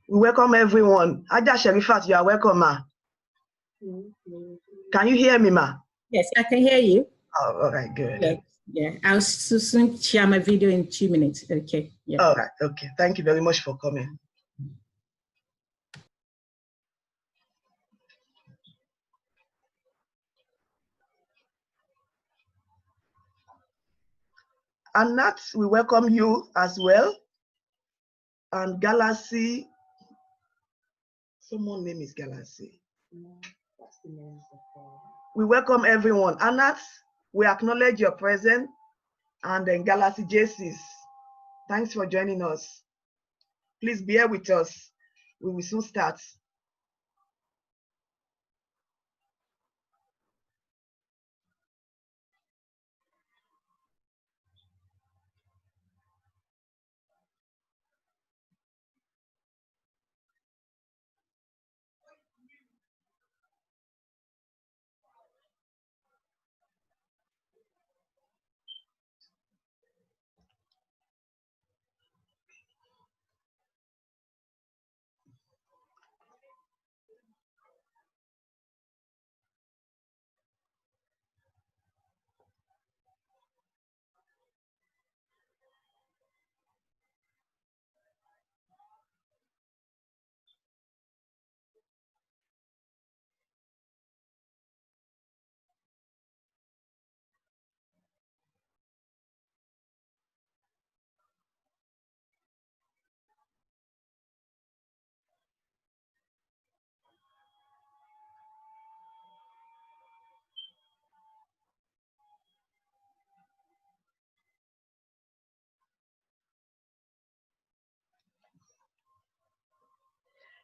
We welcome everyone. Aja Sherifat, you are welcome, ma. Can you hear me, ma? Yes, I can hear you. Oh, all right, good. Yeah. I'll soon share my video in 2 minutes. Okay. Yeah. All right. Okay. Thank you very much for coming. And Nat, we welcome you as well. And Galaxy, someone name is Galaxy. No, that's the name of the We welcome everyone. Anat, we acknowledge your presence. And then Galaxy JCs, thanks for joining us. Please bear with us. We will soon start.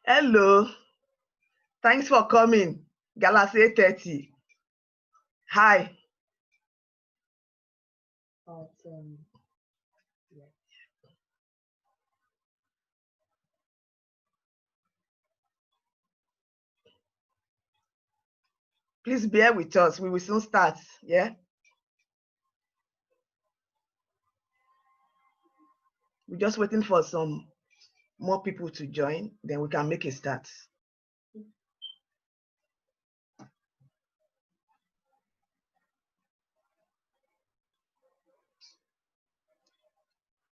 Hello. Thanks for coming. Galaxy 30. Hi. Yeah. Please bear with us. We will soon start. Yeah. We're just waiting for some more people to join, then we can make a start.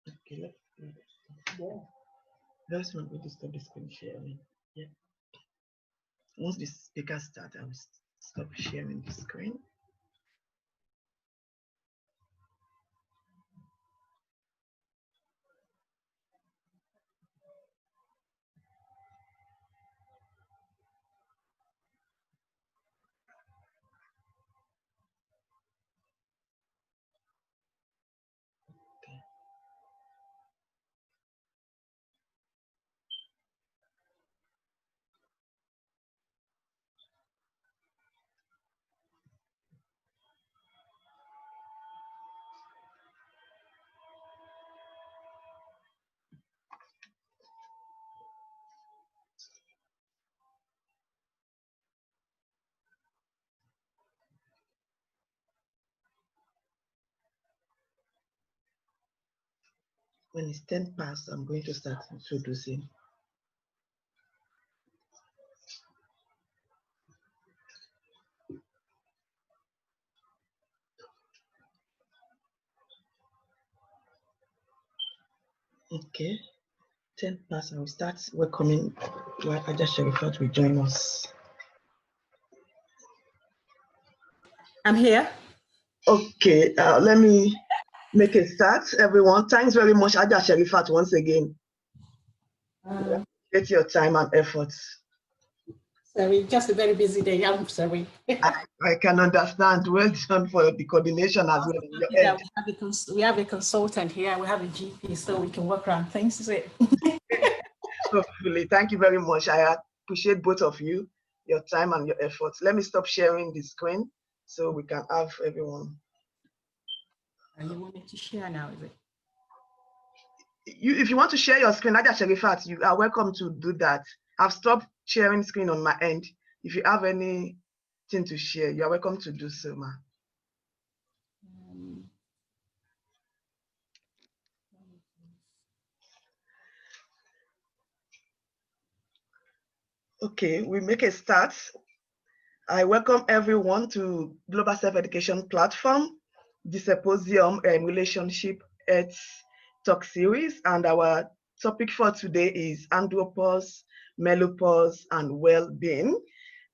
Okay, let's not go to stop the screen sharing. Yeah. Once the speaker starts, I will stop sharing the screen. When it's 10 past, I'm going to start introducing. Okay, 10 past, I will start welcoming while Aja Sherifat will join us. I'm here. Okay, let me make a start, everyone. Thanks very much, Aja Sherifat, once again. Appreciate your time and efforts. Sorry, just a very busy day. I'm sorry. I can understand. Well done for the coordination as well. Yeah, we have a consultant here. We have a GP, so we can work around things. Is it? Hopefully, thank you very much. I appreciate both of you, your time and your efforts. Let me stop sharing the screen so we can have everyone. And you want me to share now, is it? If you want to share your screen, Aja Sherifat, you are welcome to do that. I've stopped sharing screen on my end. If you have anything to share, you are welcome to do so, ma. Okay, we make a start. I welcome everyone to Global Self-Education Platform, GSEPosium Relationship Health Talk Series, and our topic for today is Andropause, Menopause, and Well-Being.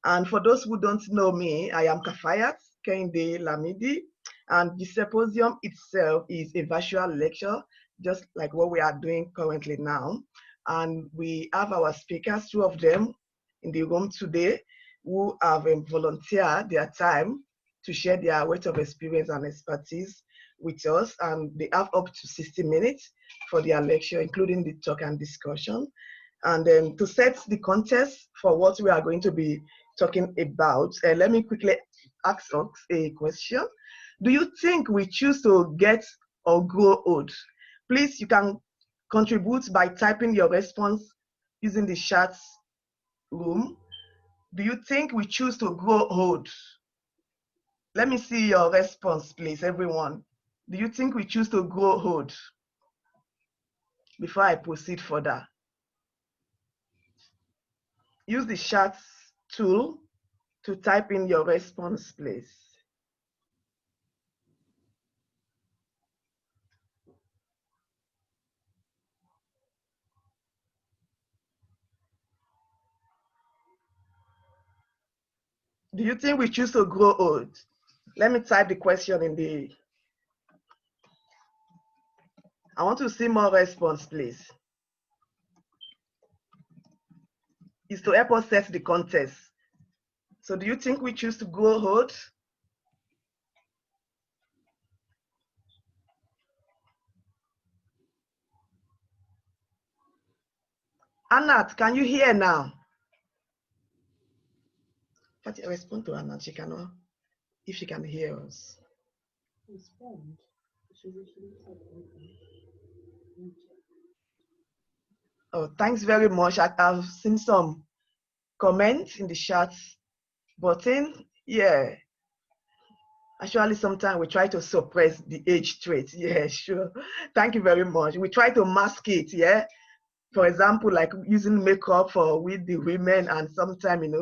And for those who don't know me, I am Kafayat Kehinde Lamidi, and GSEPosium itself is a virtual lecture, just like what we are doing currently now. And we have our speakers, two of them in the room today, who have volunteered their time to share their wealth of experience and expertise with us. And they have up to 60 minutes for their lecture, including the talk and discussion. And then to set the context for what we are going to be talking about, let me quickly ask us a question. Do you think we choose to get or grow old? Please, you can contribute by typing your response using the chat room. Do you think we choose to grow old? Let me see your response, please, everyone. Do you think we choose to grow old? Before I proceed further, use the chat tool to type in your response, please. Do you think we choose to grow old? Let me type the question in the... I want to see more response, please. It's to help us set the context. So do you think we choose to grow old? Anat, can you hear now? But respond to Anat, she cannot, if she can hear us. Respond. Oh, thanks very much. I've seen some comments in the chat button. Yeah. Actually, sometimes we try to suppress the age trait. Yeah, sure. Thank you very much. We try to mask it, yeah. For example, like using makeup for with the women, and sometimes,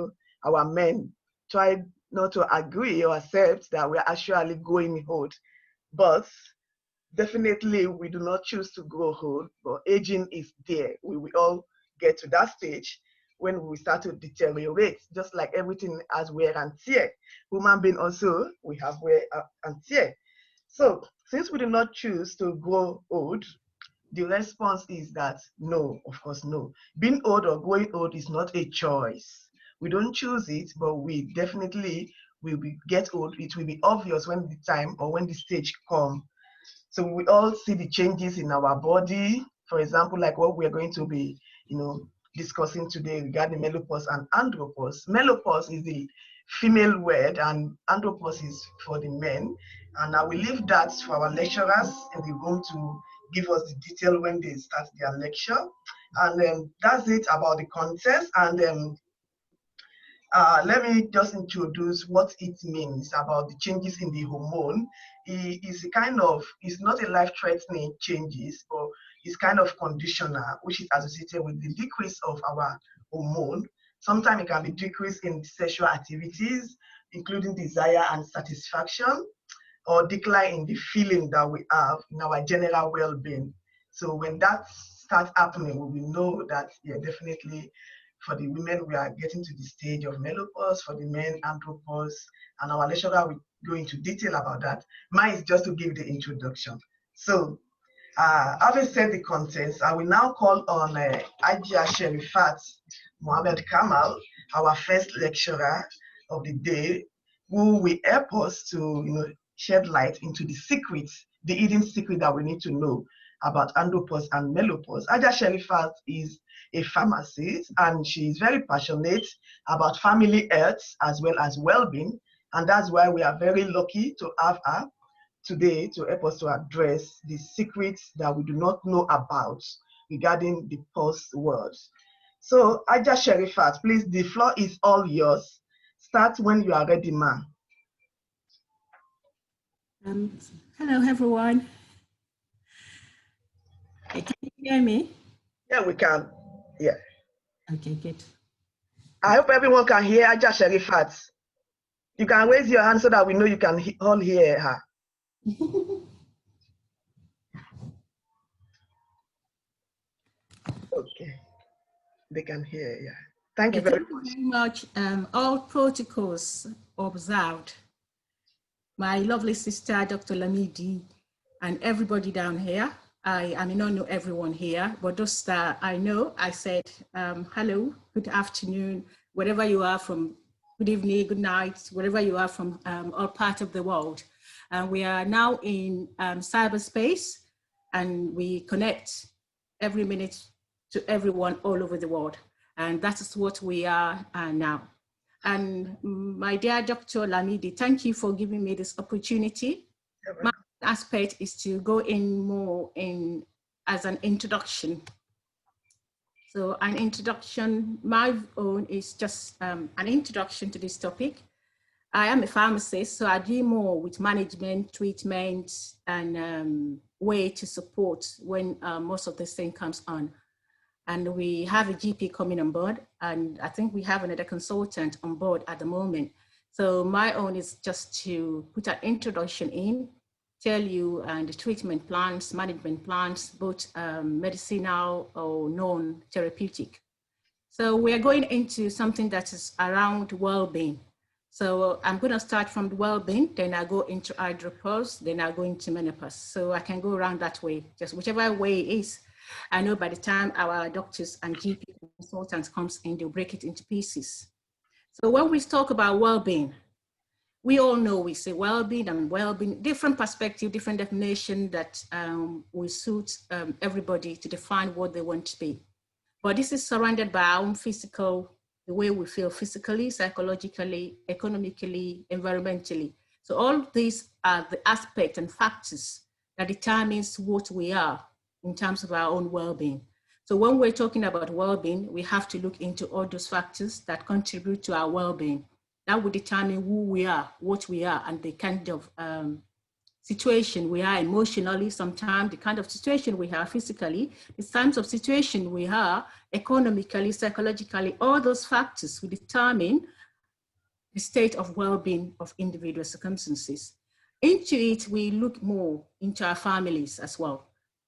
our men try not to agree or accept that we're actually going old. But definitely we do not choose to grow old, but aging is there. We will all get to that stage when we start to deteriorate, just like everything has wear and tear. Human being also, we have wear and tear. So since we do not choose to grow old, the response is that no, of course, no. Being old or growing old is not a choice. We don't choose it, but we definitely will get old. It will be obvious when the time or when the stage comes. So we all see the changes in our body. For example, like what we're going to be, discussing today regarding menopause and andropause. Menopause is the female word and andropause is for the men. And I will leave that for our lecturers in the room to give us the detail when they start their lecture. And that's it about the contest. And let me just introduce what it means about the changes in the hormone. It's not a life-threatening changes, but it's kind of conditional, which is associated with the decrease of our hormone. Sometimes it can be decrease in sexual activities, including desire and satisfaction, or decline in the feeling that we have in our general well-being. So when that starts happening, we will know that, yeah, definitely for the women, we are getting to the stage of menopause, for the men, andropause, and our lecturer will go into detail about that. Mine is just to give the introduction. So, having said the contents, I will now call on Ajia Sherifat Mohammed Kamal, our first lecturer of the day, who will help us to shed light into the secrets, the hidden secret that we need to know about andropause and menopause. Ajia Sherifat is a pharmacist, and she is very passionate about family health as well as well-being, and that's why we are very lucky to have her today to help us to address the secrets that we do not know about regarding the pause world. So, Ajia Sherifat, please, the floor is all yours. Start when you are ready, ma'am. Hello, everyone. Can you hear me? Yeah, we can. Yeah. Okay, good. I hope everyone can hear Aja Sherifat. You can raise your hand so that we know you can all hear her. Okay, they can hear, yeah. Thank you very much. All protocols observed. My lovely sister, Dr. Lamidi, and everybody down here. I may not know everyone here, but those that I know, I said, hello, good afternoon, wherever you are from, good evening, good night, wherever you are from all parts of the world. We are now in cyberspace, and we connect every minute to everyone all over the world. And that is what we are now. And my dear Dr. Lamidi, thank you for giving me this opportunity. My aspect is to go in more in as an introduction. So an introduction, my own is just an introduction to this topic. I am a pharmacist, so I do more with management, treatment, and way to support when most of this thing comes on. And we have a GP coming on board, and I think we have another consultant on board at the moment. So my own is just to put an introduction in, tell you the treatment plans, management plans, both medicinal or non-therapeutic. So we're going into something that is around well-being. So I'm going to start from the well-being, then I go into Andropause, then I go into menopause. So I can go around that way, just whichever way it is. I know by the time our doctors and GP consultants comes in, they'll break it into pieces. So when we talk about well-being, we all know we say well-being and well-being, different perspective, different definition that will suit everybody to define what they want to be. But this is surrounded by our own physical, the way we feel physically, psychologically, economically, environmentally. So all these are the aspects and factors that determines what we are in terms of our own well-being. So when we're talking about well-being, we have to look into all those factors that contribute to our well-being. That will determine who we are, what we are, and the kind of situation we are emotionally, sometimes the kind of situation we are physically, the kinds of situation we are economically, psychologically. All those factors will determine the state of well-being of individual circumstances. Into it, we look more into our families as well.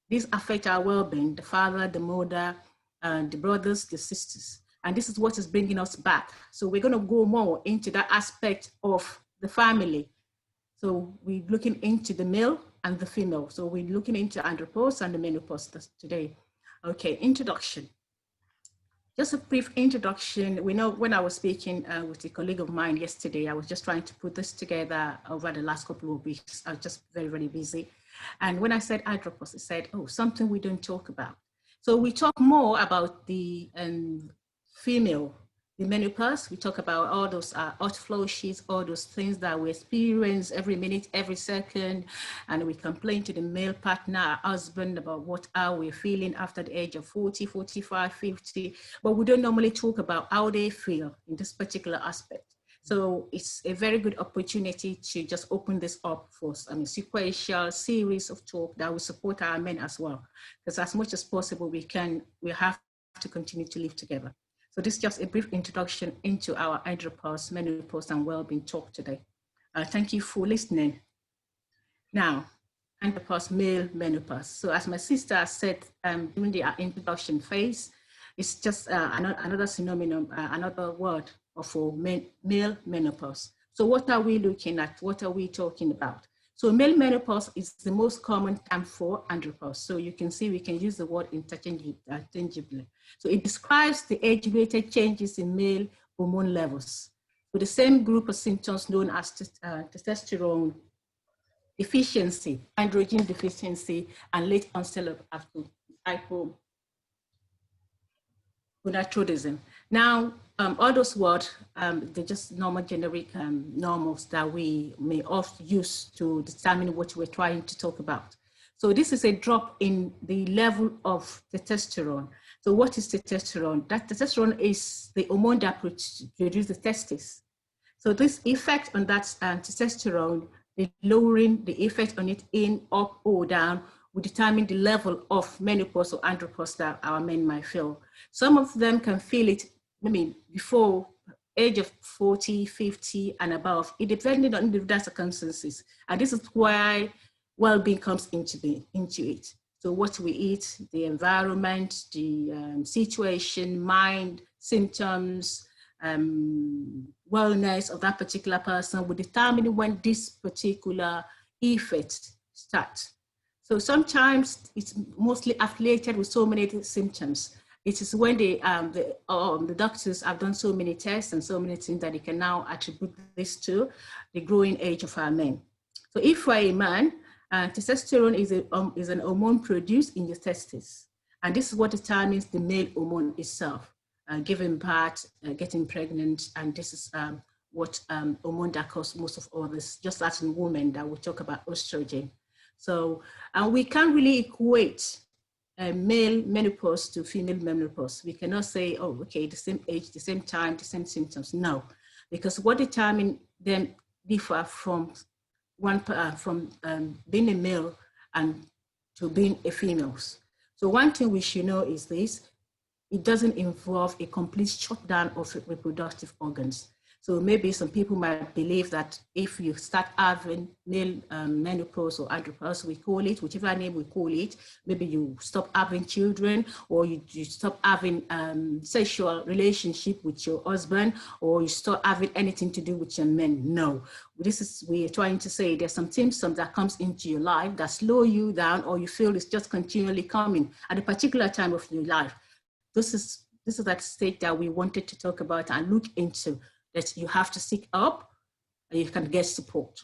These affect our well-being, the father, the mother, the brothers, the sisters. And this is what is bringing us back. So we're going to go more into that aspect of the family. So we're looking into the male and the female. So we're looking into andropause and the menopause today. Okay, introduction. Just a brief introduction. We know when I was speaking with a colleague of mine yesterday, I was just trying to put this together over the last couple of weeks. I was just very, very busy. And when I said andropause, he said, oh, something we don't talk about. So we talk more about the female, the menopause. We talk about all those hot flushes, all those things that we experience every minute, every second, and we complain to the male partner, our husband, about what are we feeling after the age of 40, 45, 50, but we don't normally talk about how they feel in this particular aspect. So it's a very good opportunity to just open this up for sequential series of talk that will support our men as well, because as much as possible we have to continue to live together. So this is just a brief introduction into our andropause, menopause, and well-being talk today. Thank you for listening. Now, andropause, male menopause. So as my sister said during the introduction phase, it's just another synonym, another word for male menopause. So what are we looking at? What are we talking about? So male menopause is the most common term for andropause. So you can see we can use the word interchangeably. So it describes the age-related changes in male hormone levels with the same group of symptoms known as testosterone deficiency, androgen deficiency, and late onset of hypogonadism. Now, all those words, they're just normal generic normals that we may often use to determine what we're trying to talk about. So this is a drop in the level of testosterone. So what is testosterone? That testosterone is the hormone that produces the testes. So this effect on that testosterone, the lowering the effect on it in, up, or down, will determine the level of menopause or andropause that our men might feel. Some of them can feel it before age of 40, 50 and above, it depended on individual circumstances. And this is why well-being comes into it. So what we eat, the environment, the situation, mind, symptoms, wellness of that particular person will determine when this particular effect starts. So sometimes it's mostly affiliated with so many symptoms. It is when the doctors have done so many tests and so many things that they can now attribute this to the growing age of our men. So if for a man, testosterone is an hormone produced in your testes. And this is what determines the male hormone itself, giving birth, getting pregnant. And this is what hormone that causes most of all this, just as in women that we talk about estrogen. So we can't really equate male menopause to female menopause. We cannot say, oh, okay, the same age, the same time, the same symptoms. No, because what determines them differ from being a male and to being a female. So one thing we should know is this: it doesn't involve a complete shutdown of reproductive organs. So maybe some people might believe that if you start having male menopause or andropause, we call it, whichever name we call it, maybe you stop having children, or you stop having sexual relationship with your husband, or you stop having anything to do with your men. No, we're trying to say there's some symptoms that comes into your life that slow you down, or you feel it's just continually coming at a particular time of your life. This is that state that we wanted to talk about and look into, that you have to seek up and you can get support.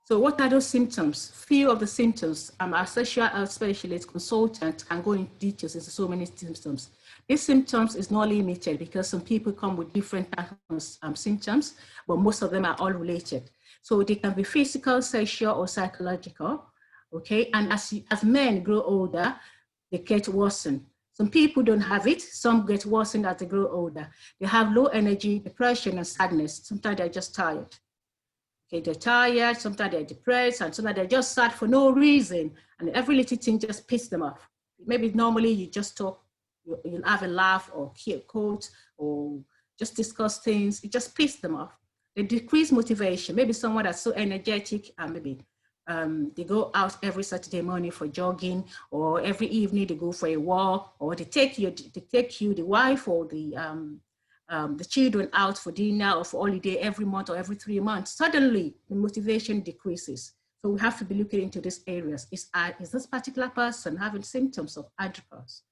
So what are those symptoms? Few of the symptoms, our sexual health specialist consultant can go into details into so many symptoms. These symptoms is not limited because some people come with different symptoms, but most of them are all related. So they can be physical, sexual, or psychological, okay? And as men grow older, they get worsened. Some people don't have it. Some get worsened as they grow older. They have low energy, depression, and sadness. Sometimes they're just tired. Okay, they're tired, sometimes they're depressed, and sometimes they're just sad for no reason. And every little thing just pisses them off. Maybe normally you just talk, you'll have a laugh or hear quotes or just discuss things. It just pisses them off. They decrease motivation. Maybe someone that's so energetic and maybe they go out every Saturday morning for jogging, or every evening they go for a walk, or they take you, the wife or the children out for dinner or for holiday every month or every 3 months. Suddenly the motivation decreases. So we have to be looking into these areas. Is this particular person having symptoms of andropause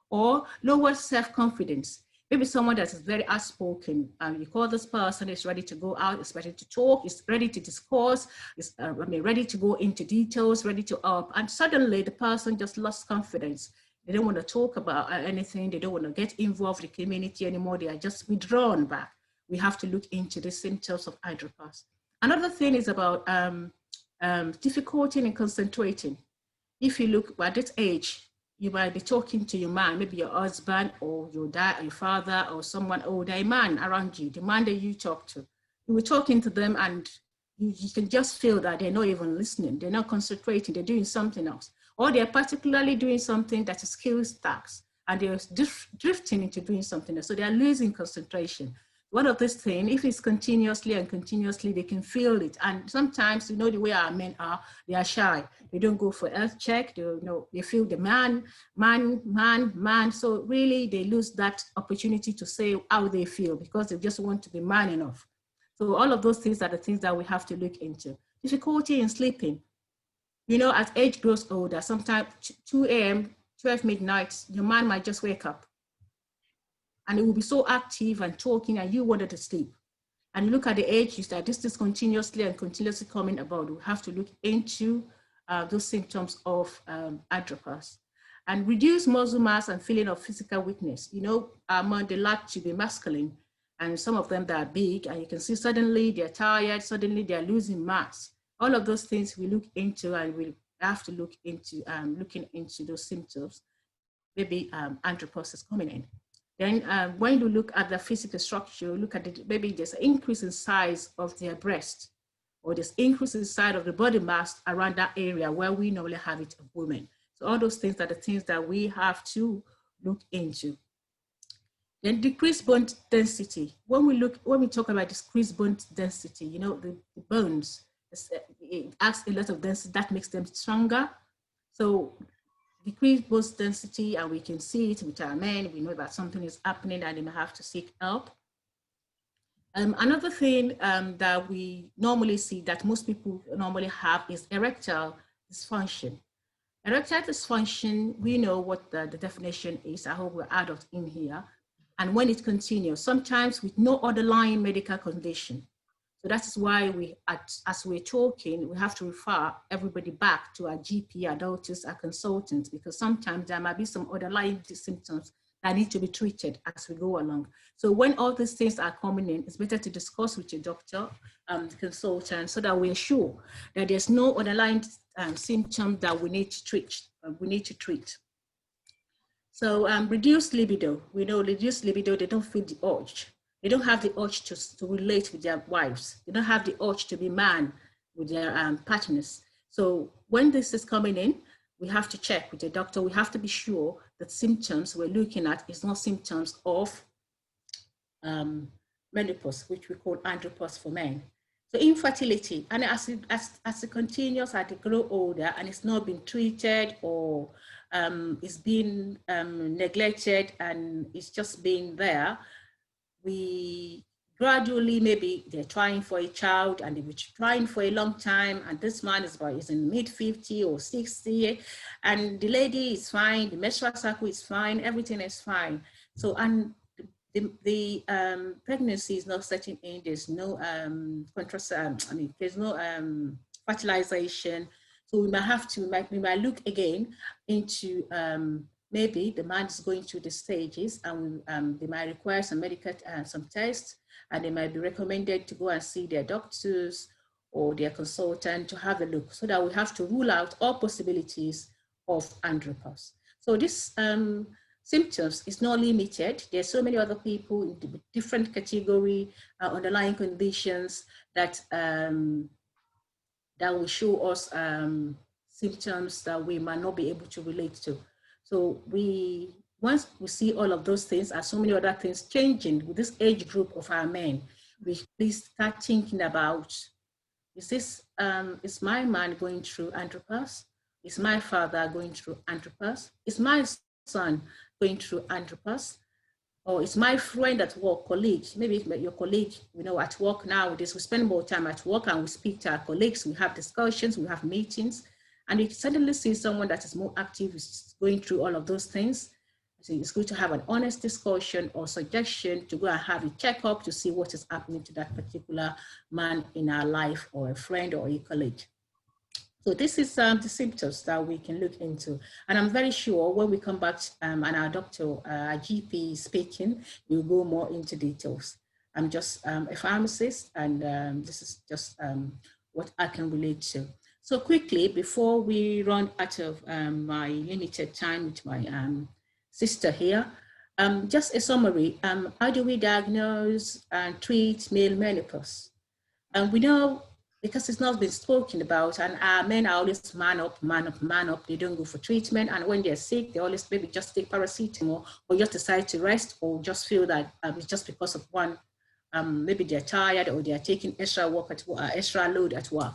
or lower self-confidence? Maybe someone that is very outspoken, and you call this person, is ready to go out, is ready to talk, is ready to discuss, is ready to go into details, ready to up, and suddenly the person just lost confidence. They don't want to talk about anything. They don't want to get involved in the community anymore. They are just withdrawn back. We have to look into the symptoms of andropause. Another thing is about difficulty in concentrating. If you look at this age, you might be talking to your man, maybe your husband or your dad, or your father, or someone older, a man around you, the man that you talk to. You were talking to them and you can just feel that they're not even listening. They're not concentrating. They're doing something else. Or they're particularly doing something that's a skills task and they're drifting into doing something else. So they're losing concentration. One of these things, if it's continuously and continuously, they can feel it. And sometimes, you know, the way our men are, they are shy. They don't go for health check. They feel the man. So really, they lose that opportunity to say how they feel because they just want to be man enough. So all of those things are the things that we have to look into. Difficulty in sleeping. You know, as age grows older, sometimes 2 a.m., 12 midnight, your man might just wake up. And it will be so active and talking and you wanted to sleep. And you look at the age, you start, this is continuously coming about. We have to look into those symptoms of andropause. And reduce muscle mass and feeling of physical weakness. You know, they like to be masculine. And some of them that are big, and you can see suddenly they're tired, suddenly they're losing mass. All of those things we look into, and we have to look into looking into those symptoms. Maybe andropause is coming in. Then when you look at the physical structure, look at it, maybe there's an increase in size of their breast, or there's increase in size of the body mass around that area where we normally have it of women. So all those things are the things that we have to look into. Then decreased bone density. When we talk about decreased bone density, you know, the bones, it adds a lot of density that makes them stronger. So decreased bone density, and we can see it with our men. We know that something is happening and they may have to seek help. Another thing that we normally see that most people normally have is erectile dysfunction. Erectile dysfunction, we know what the definition is. I hope we're adult in here. And when it continues, sometimes with no underlying medical condition. So that's why as we're talking, we have to refer everybody back to our GP, our doctors, our consultants, because sometimes there might be some underlying symptoms that need to be treated as we go along. So when all these things are coming in, it's better to discuss with your doctor, consultant, so that we're sure that there's no underlying symptom that we need to treat. So reduced libido. We know reduced libido, they don't feel the urge. They don't have the urge to relate with their wives. They don't have the urge to be man with their partners. So when this is coming in, we have to check with the doctor. We have to be sure that symptoms we're looking at is not symptoms of menopause, which we call andropause for men. So infertility, and as it continues, as they grow older and it's not been treated or it's been neglected and it's just been there, we gradually, maybe they're trying for a child and they've been trying for a long time, and this man is in mid-50 or 60, and the lady is fine, the menstrual cycle is fine, everything is fine. So, and the pregnancy is not setting in, there's no there's no fertilization. So we might look again into maybe the man is going through the stages, and they might require some medical, some tests, and they might be recommended to go and see their doctors or their consultant to have a look, so that we have to rule out all possibilities of andropause. So this symptoms is not limited. There's so many other people in different category, underlying conditions that that will show us symptoms that we might not be able to relate to. So once we see all of those things and so many other things changing with this age group of our men, we please start thinking about, is my man going through andropause? Is my father going through andropause? Is my son going through andropause? Or is my friend at work, colleague, maybe your colleague, at work nowadays, we spend more time at work and we speak to our colleagues, we have discussions, we have meetings, and you suddenly see someone that is more active, is going through all of those things. So it's good to have an honest discussion or suggestion to go and have a checkup to see what is happening to that particular man in our life, or a friend or a colleague. So this is the symptoms that we can look into. And I'm very sure when we come back and our doctor, our GP is speaking, we'll go more into details. I'm just a pharmacist, and this is just what I can relate to. So quickly, before we run out of my limited time with my sister here, just a summary. How do we diagnose and treat male menopause? And we know, because it's not been spoken about, and our men are always man up, man up, man up. They don't go for treatment, and when they're sick, they always maybe just take paracetamol, or just decide to rest, or just feel that it's just because of one, maybe they're tired, or they're taking extra work extra load at work.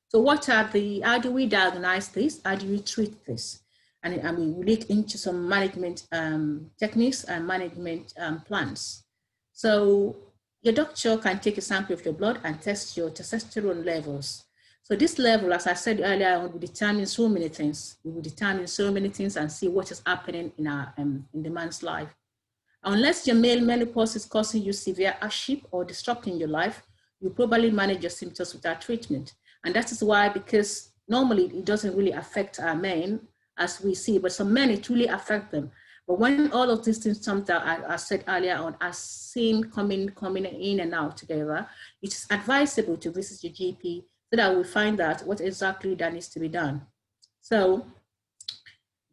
So how do we diagnose this? How do we treat this? And I mean, we look into some management techniques and management plans. So your doctor can take a sample of your blood and test your testosterone levels. So this level, as I said earlier, will determine so many things. We will determine so many things and see what is happening in the man's life. Unless your male menopause is causing you severe hardship or disrupting your life, you probably manage your symptoms without treatment. And that is why, because normally it doesn't really affect our men as we see, but some men, it really affects them. But when all of these symptoms that I said earlier on are seen coming in and out together, it is advisable to visit your GP so that we find out what exactly that needs to be done. So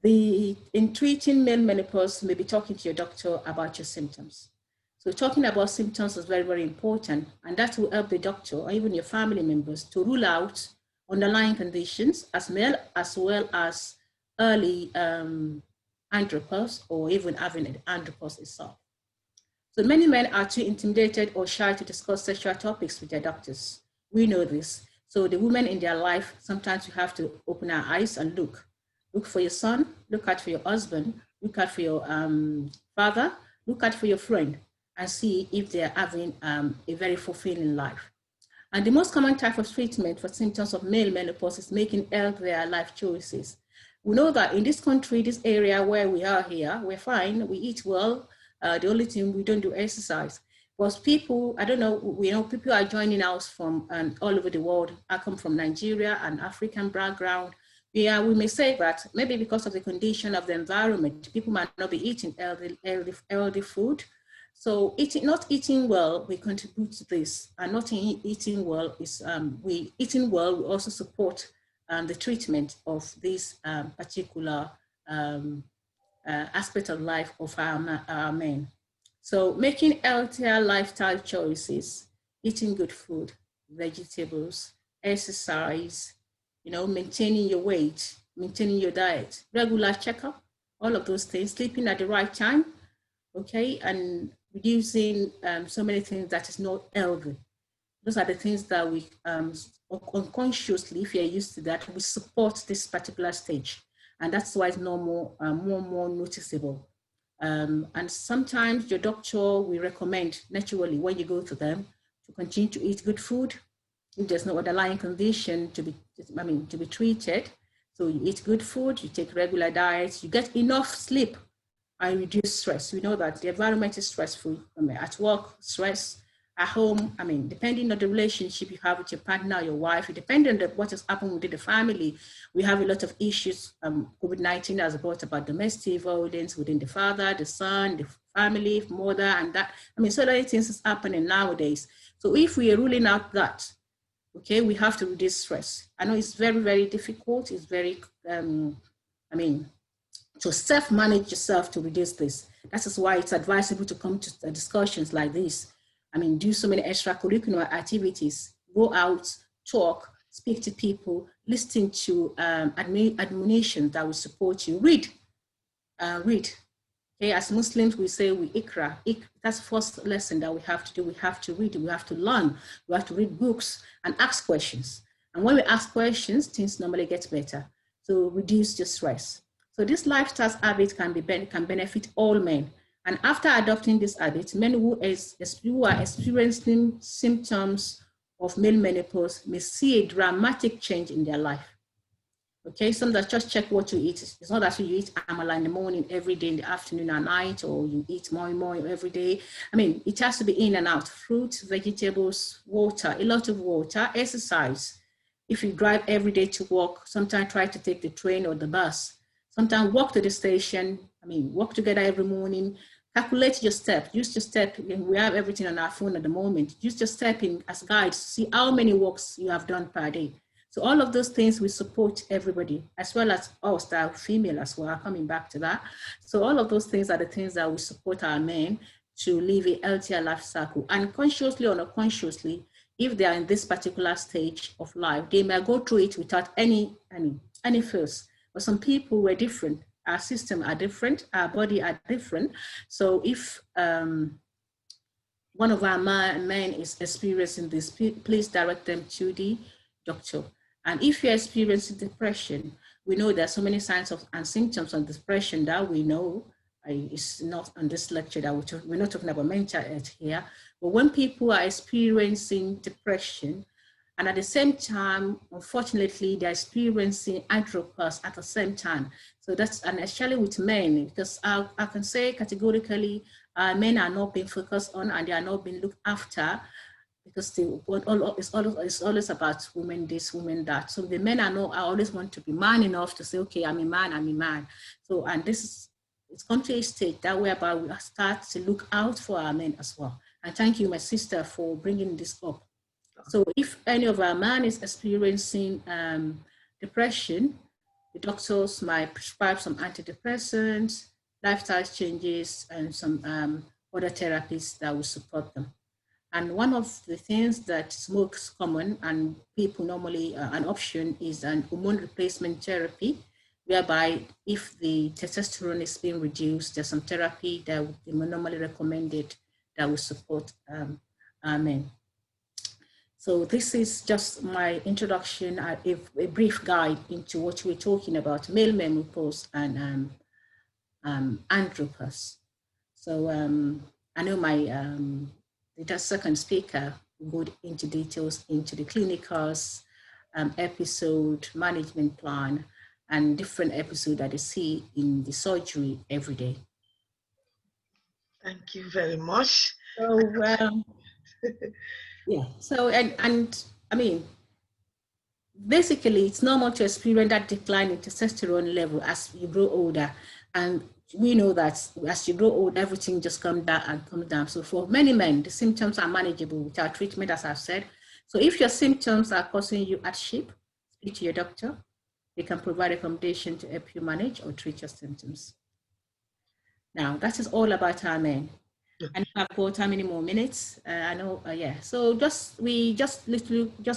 in treating male menopause, maybe talking to your doctor about your symptoms. So talking about symptoms is very, very important, and that will help the doctor or even your family members to rule out underlying conditions as well as early andropause, or even having an andropause itself. So many men are too intimidated or shy to discuss sexual topics with their doctors. We know this. So the women in their life, sometimes you have to open our eyes and look. Look for your son, look out for your husband, look out for your father, look out for your friend, and see if they're having a very fulfilling life. And the most common type of treatment for symptoms of male menopause is making healthier life choices. We know that in this country, this area where we are here, we're fine, we eat well. The only thing we don't do exercise. Because people, I don't know, we know people are joining us from all over the world. I come from Nigeria, an African background. Yeah, we may say that maybe because of the condition of the environment, people might not be eating healthy food. So not eating well, we contribute to this, and not eating well is eating well. We also support the treatment of this particular aspect of life of our men. So making healthier lifestyle choices, eating good food, vegetables, exercise, maintaining your weight, maintaining your diet, regular checkup, all of those things, sleeping at the right time, okay, and reducing so many things that is not healthy. Those are the things that we unconsciously, if you're used to that, we support this particular stage. And that's why it's more noticeable. And sometimes your doctor will recommend naturally when you go to them to continue to eat good food. If there's no underlying condition to be treated, so you eat good food, you take regular diets, you get enough sleep, and reduce stress. We know that the environment is stressful. At work, stress. At home, depending on the relationship you have with your partner, your wife, depending on what has happened within the family, we have a lot of issues. COVID-19 has brought about domestic violence within the father, the son, the family, mother, and that. So many things is happening nowadays. So if we are ruling out that, okay, we have to reduce stress. I know it's very, very difficult. It's very, to self-manage yourself to reduce this. That is why it's advisable to come to discussions like this. Do so many extracurricular activities, go out, talk, speak to people, listen to admonition that will support you. Read. Okay, as Muslims, we say we ikra. That's the first lesson that we have to do. We have to read, we have to learn, we have to read books and ask questions. And when we ask questions, things normally get better. So reduce your stress. So this lifestyle habit can benefit all men. And after adopting this habit, men who are experiencing symptoms of male menopause may see a dramatic change in their life. Okay, some that just check what you eat. It's not that you eat amala in the morning, every day, in the afternoon and night, or you eat more every day. It has to be in and out. Fruits, vegetables, water, a lot of water, exercise. If you drive every day to work, sometimes try to take the train or the bus. Sometimes walk to the station. Walk together every morning. Calculate your step. Use your step. We have everything on our phone at the moment. Use your stepping as guides. See how many walks you have done per day. So all of those things we support everybody, as well as us that are female as well, coming back to that. So all of those things are the things that we support our men to live a healthier life cycle. And consciously or unconsciously, if they are in this particular stage of life, they may go through it without any fears. But some people were different. Our system are different. Our body are different. So if one of our men is experiencing this, please direct them to the doctor. And if you're experiencing depression, we know there are so many signs and symptoms of depression that we know. It's not on this lecture that we're not talking about mental health here. But when people are experiencing depression, and at the same time, unfortunately, they're experiencing Andropause at the same time. So that's, and especially with men, because I can say categorically, men are not being focused on and they are not being looked after, because it's always about women this, women that. So the men I always want to be man enough to say, okay, I'm a man. So, and it's come to a state that whereby we start to look out for our men as well. And thank you, my sister, for bringing this up. So if any of our men is experiencing depression, the doctors might prescribe some antidepressants, lifestyle changes, and some other therapies that will support them. And one of the things that is most common and people normally, an option is an hormone replacement therapy, whereby if the testosterone is being reduced, there's some therapy that would be normally recommended that will support our men. So this is just my introduction, a brief guide into what we're talking about, male menopause and Andropause. So I know the second speaker will go into details into the clinicals, episode, management plan, and different episodes that they see in the surgery every day. Thank you very much. So yeah, so and I mean, basically it's normal to experience that decline in testosterone level as you grow older, and we know that as you grow old, everything just comes down and comes down. So for many men, the symptoms are manageable without treatment, as I've said. So if your symptoms are causing you hardship, speak to your doctor. They can provide recommendation to help you manage or treat your symptoms. Now, that is all about our men. And I've got how many more minutes? I know, yeah. So just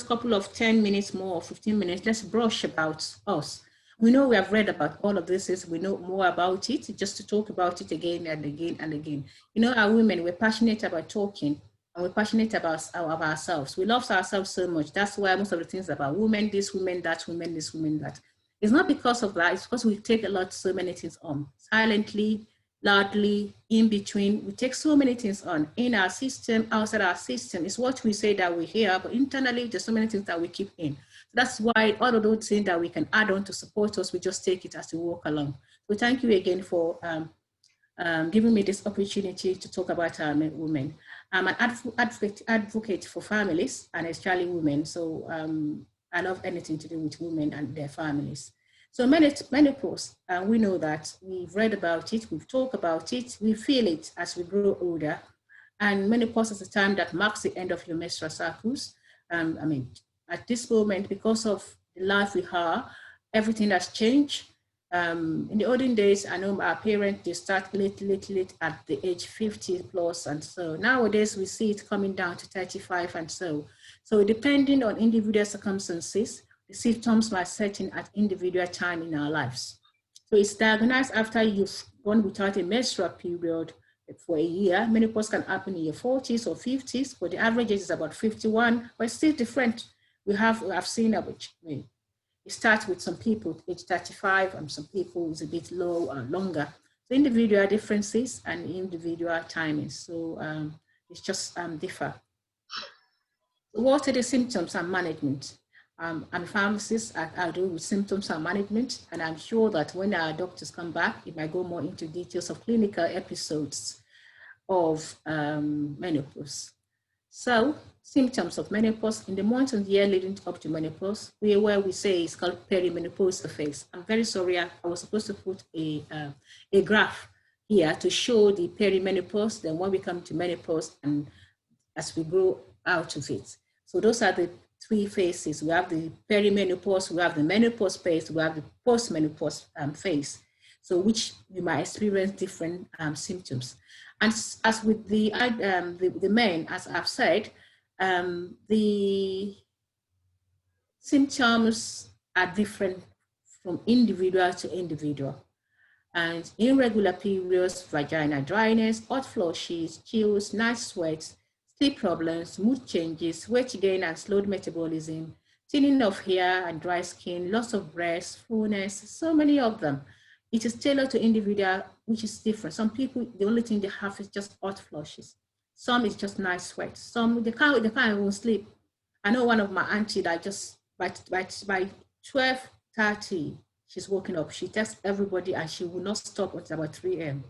couple of 10 minutes more or 15 minutes, let's brush about us. We know we have read about all of this, we know more about it, just to talk about it again and again and again. You know, our women, we're passionate about talking, and we're passionate about ourselves. We love ourselves so much. That's why most of the things about women, this, women, that, women, this, women, that. It's not because of that, it's because we take so many things on, silently, loudly, in between. We take so many things on in our system, outside our system. It's what we say that we hear, but internally there's so many things that we keep in. So that's why all of those things that we can add on to support us, we just take it as we walk along. So thank you again for giving me this opportunity to talk about our women. I'm an advocate for families, and especially women. So I love anything to do with women and their families. So menopause, we know that we've read about it, we've talked about it, we feel it as we grow older. And menopause is a time that marks the end of your menstrual cycles. I mean, at this moment, because of the life we have, everything has changed. In the olden days, I know our parents, they start late at the age 50 plus. And so nowadays we see it coming down to 35 and so. So depending on individual circumstances, the symptoms might set in at individual time in our lives. So it's diagnosed after you've gone without a menstrual period for a year. Menopause can happen in your 40s or 50s, but the average age is about 51, but it's still different. I've seen it starts with some people age 35 and some people is a bit low or longer. So individual differences and individual timings. So it's just differ. What are the symptoms and management? I'm a pharmacist. I do with symptoms and management, and I'm sure that when our doctors come back, it might go more into details of clinical episodes of menopause. So, symptoms of menopause in the months and year leading up to menopause, where we say it's called perimenopausal phase. I'm very sorry, I was supposed to put a graph here to show the perimenopause, then when we come to menopause and as we grow out of it. So those are the three phases. We have the perimenopause, we have the menopause phase, we have the postmenopause phase. So which you might experience different symptoms. And as with the men, as I've said, the symptoms are different from individual to individual. And irregular periods, vaginal dryness, hot flushes, chills, night sweats, sleep problems, mood changes, weight gain and slowed metabolism, thinning of hair and dry skin, loss of breast, fullness, so many of them. It is tailored to individual, which is different. Some people, the only thing they have is just hot flushes. Some is just night sweats. Some, they can't even sleep. I know one of my auntie that just, by 12:30, she's woken up. She texts everybody and she will not stop until about 3 a.m.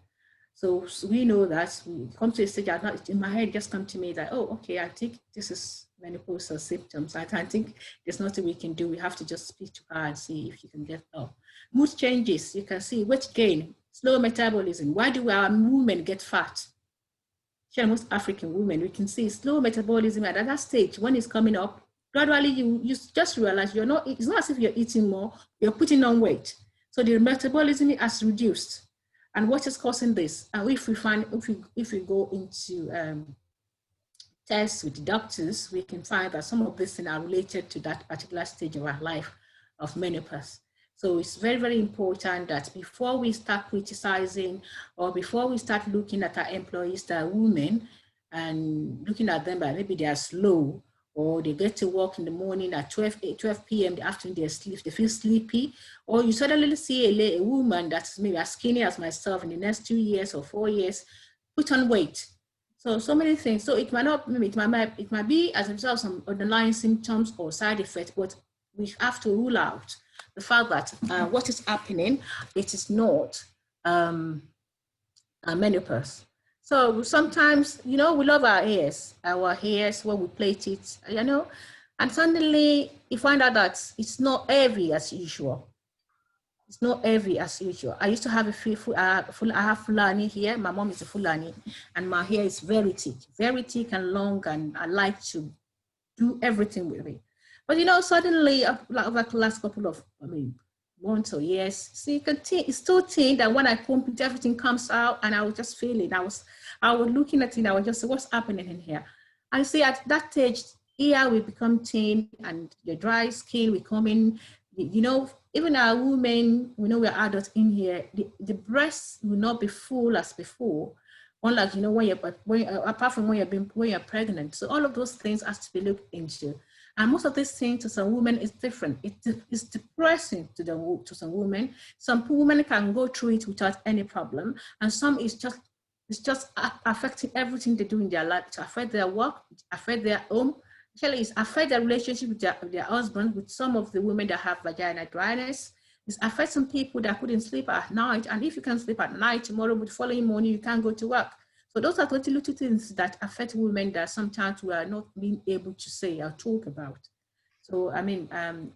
So we know that we come to a stage, in my head just come to me that, oh, okay, I think this is menopausal symptoms. I think there's nothing we can do. We have to just speak to her and see if you can get help. Mood changes, you can see weight gain, slow metabolism. Why do our women get fat? Most African women, we can see slow metabolism at that stage. When it's coming up, gradually you just realize it's not as if you're eating more, you're putting on weight. So the metabolism has reduced. And what is causing this? And if we go into tests with doctors, we can find that some of these things are related to that particular stage of our life of menopause. So it's very, very important that before we start criticizing or before we start looking at our employees that are women, and looking at them, but maybe they are slow, or they get to work in the morning at 12 p.m. the afternoon, they feel sleepy, or you suddenly see a woman that's maybe as skinny as myself in the next 2 years or 4 years, put on weight. So many things. So it might not, it might be as a result of some underlying symptoms or side effects, but we have to rule out the fact that what is happening, it is not menopause. So sometimes, we love our hairs when we plait it, and suddenly you find out that it's not heavy as usual. It's not heavy as usual. I used to have I have Fulani here. My mom is a Fulani, and my hair is very thick and long, and I like to do everything with it. But suddenly, like the last couple of, months or years, see, it's so thin that when I comb it, everything comes out, and I was just feeling, I was looking at it, I was just, what's happening in here? And see, at that stage, here we become thin, and the dry skin will come in, even our women, we know we're adults in here, the breasts will not be full as before. Unlike, apart from when you're pregnant. So all of those things has to be looked into. And most of these things to some women is different. It's depressing to some women. Some women can go through it without any problem. And some it's just affecting everything they do in their life. To affect their work, affect their home. Actually, it's affect their relationship with their husband, with some of the women that have vaginal dryness. It's affect some people that couldn't sleep at night. And if you can sleep at night, tomorrow, but the following morning, you can't go to work. So those are little things that affect women that sometimes we are not being able to say or talk about. So, again,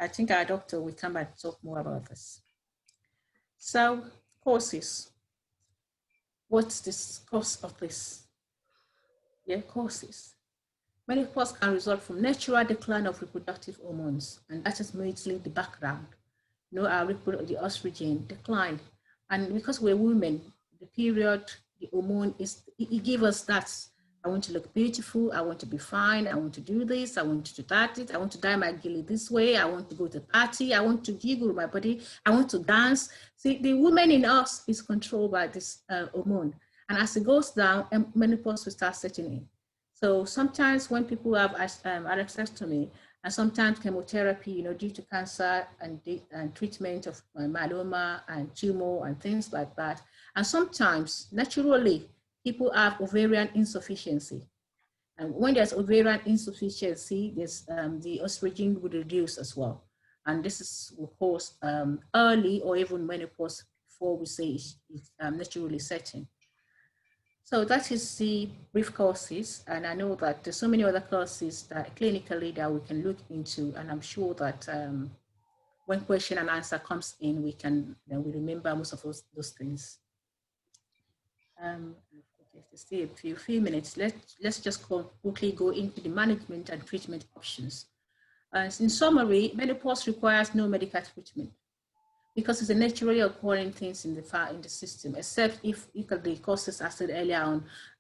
I think our doctor will come and talk more about this. So, causes. What's the cause of this? Yeah, causes. Menopause can result from natural decline of reproductive hormones, and that is mainly the background. The estrogen decline, and because we're women, the period, the hormone it gives us that. I want to look beautiful. I want to be fine. I want to do this. I want to do that. I want to dye my gilly this way. I want to go to the party. I want to jiggle my body. I want to dance. See, the woman in us is controlled by this hormone, and as it goes down, menopause will start setting in. So sometimes when people have hysterectomy and sometimes chemotherapy, due to cancer and treatment of myeloma and tumor and things like that. And sometimes naturally people have ovarian insufficiency. And when there's ovarian insufficiency, there's the estrogen will reduce as well. And this will cause early or even menopause before we say it's naturally setting. So that is the brief causes, and I know that there's so many other causes that clinically that we can look into, and I'm sure that when question and answer comes in, we remember most of those things. Still a few minutes. Let's just quickly go into the management and treatment options. In summary, menopause requires no medical treatment, because it's a naturally occurring things in the system, except if the causes I said earlier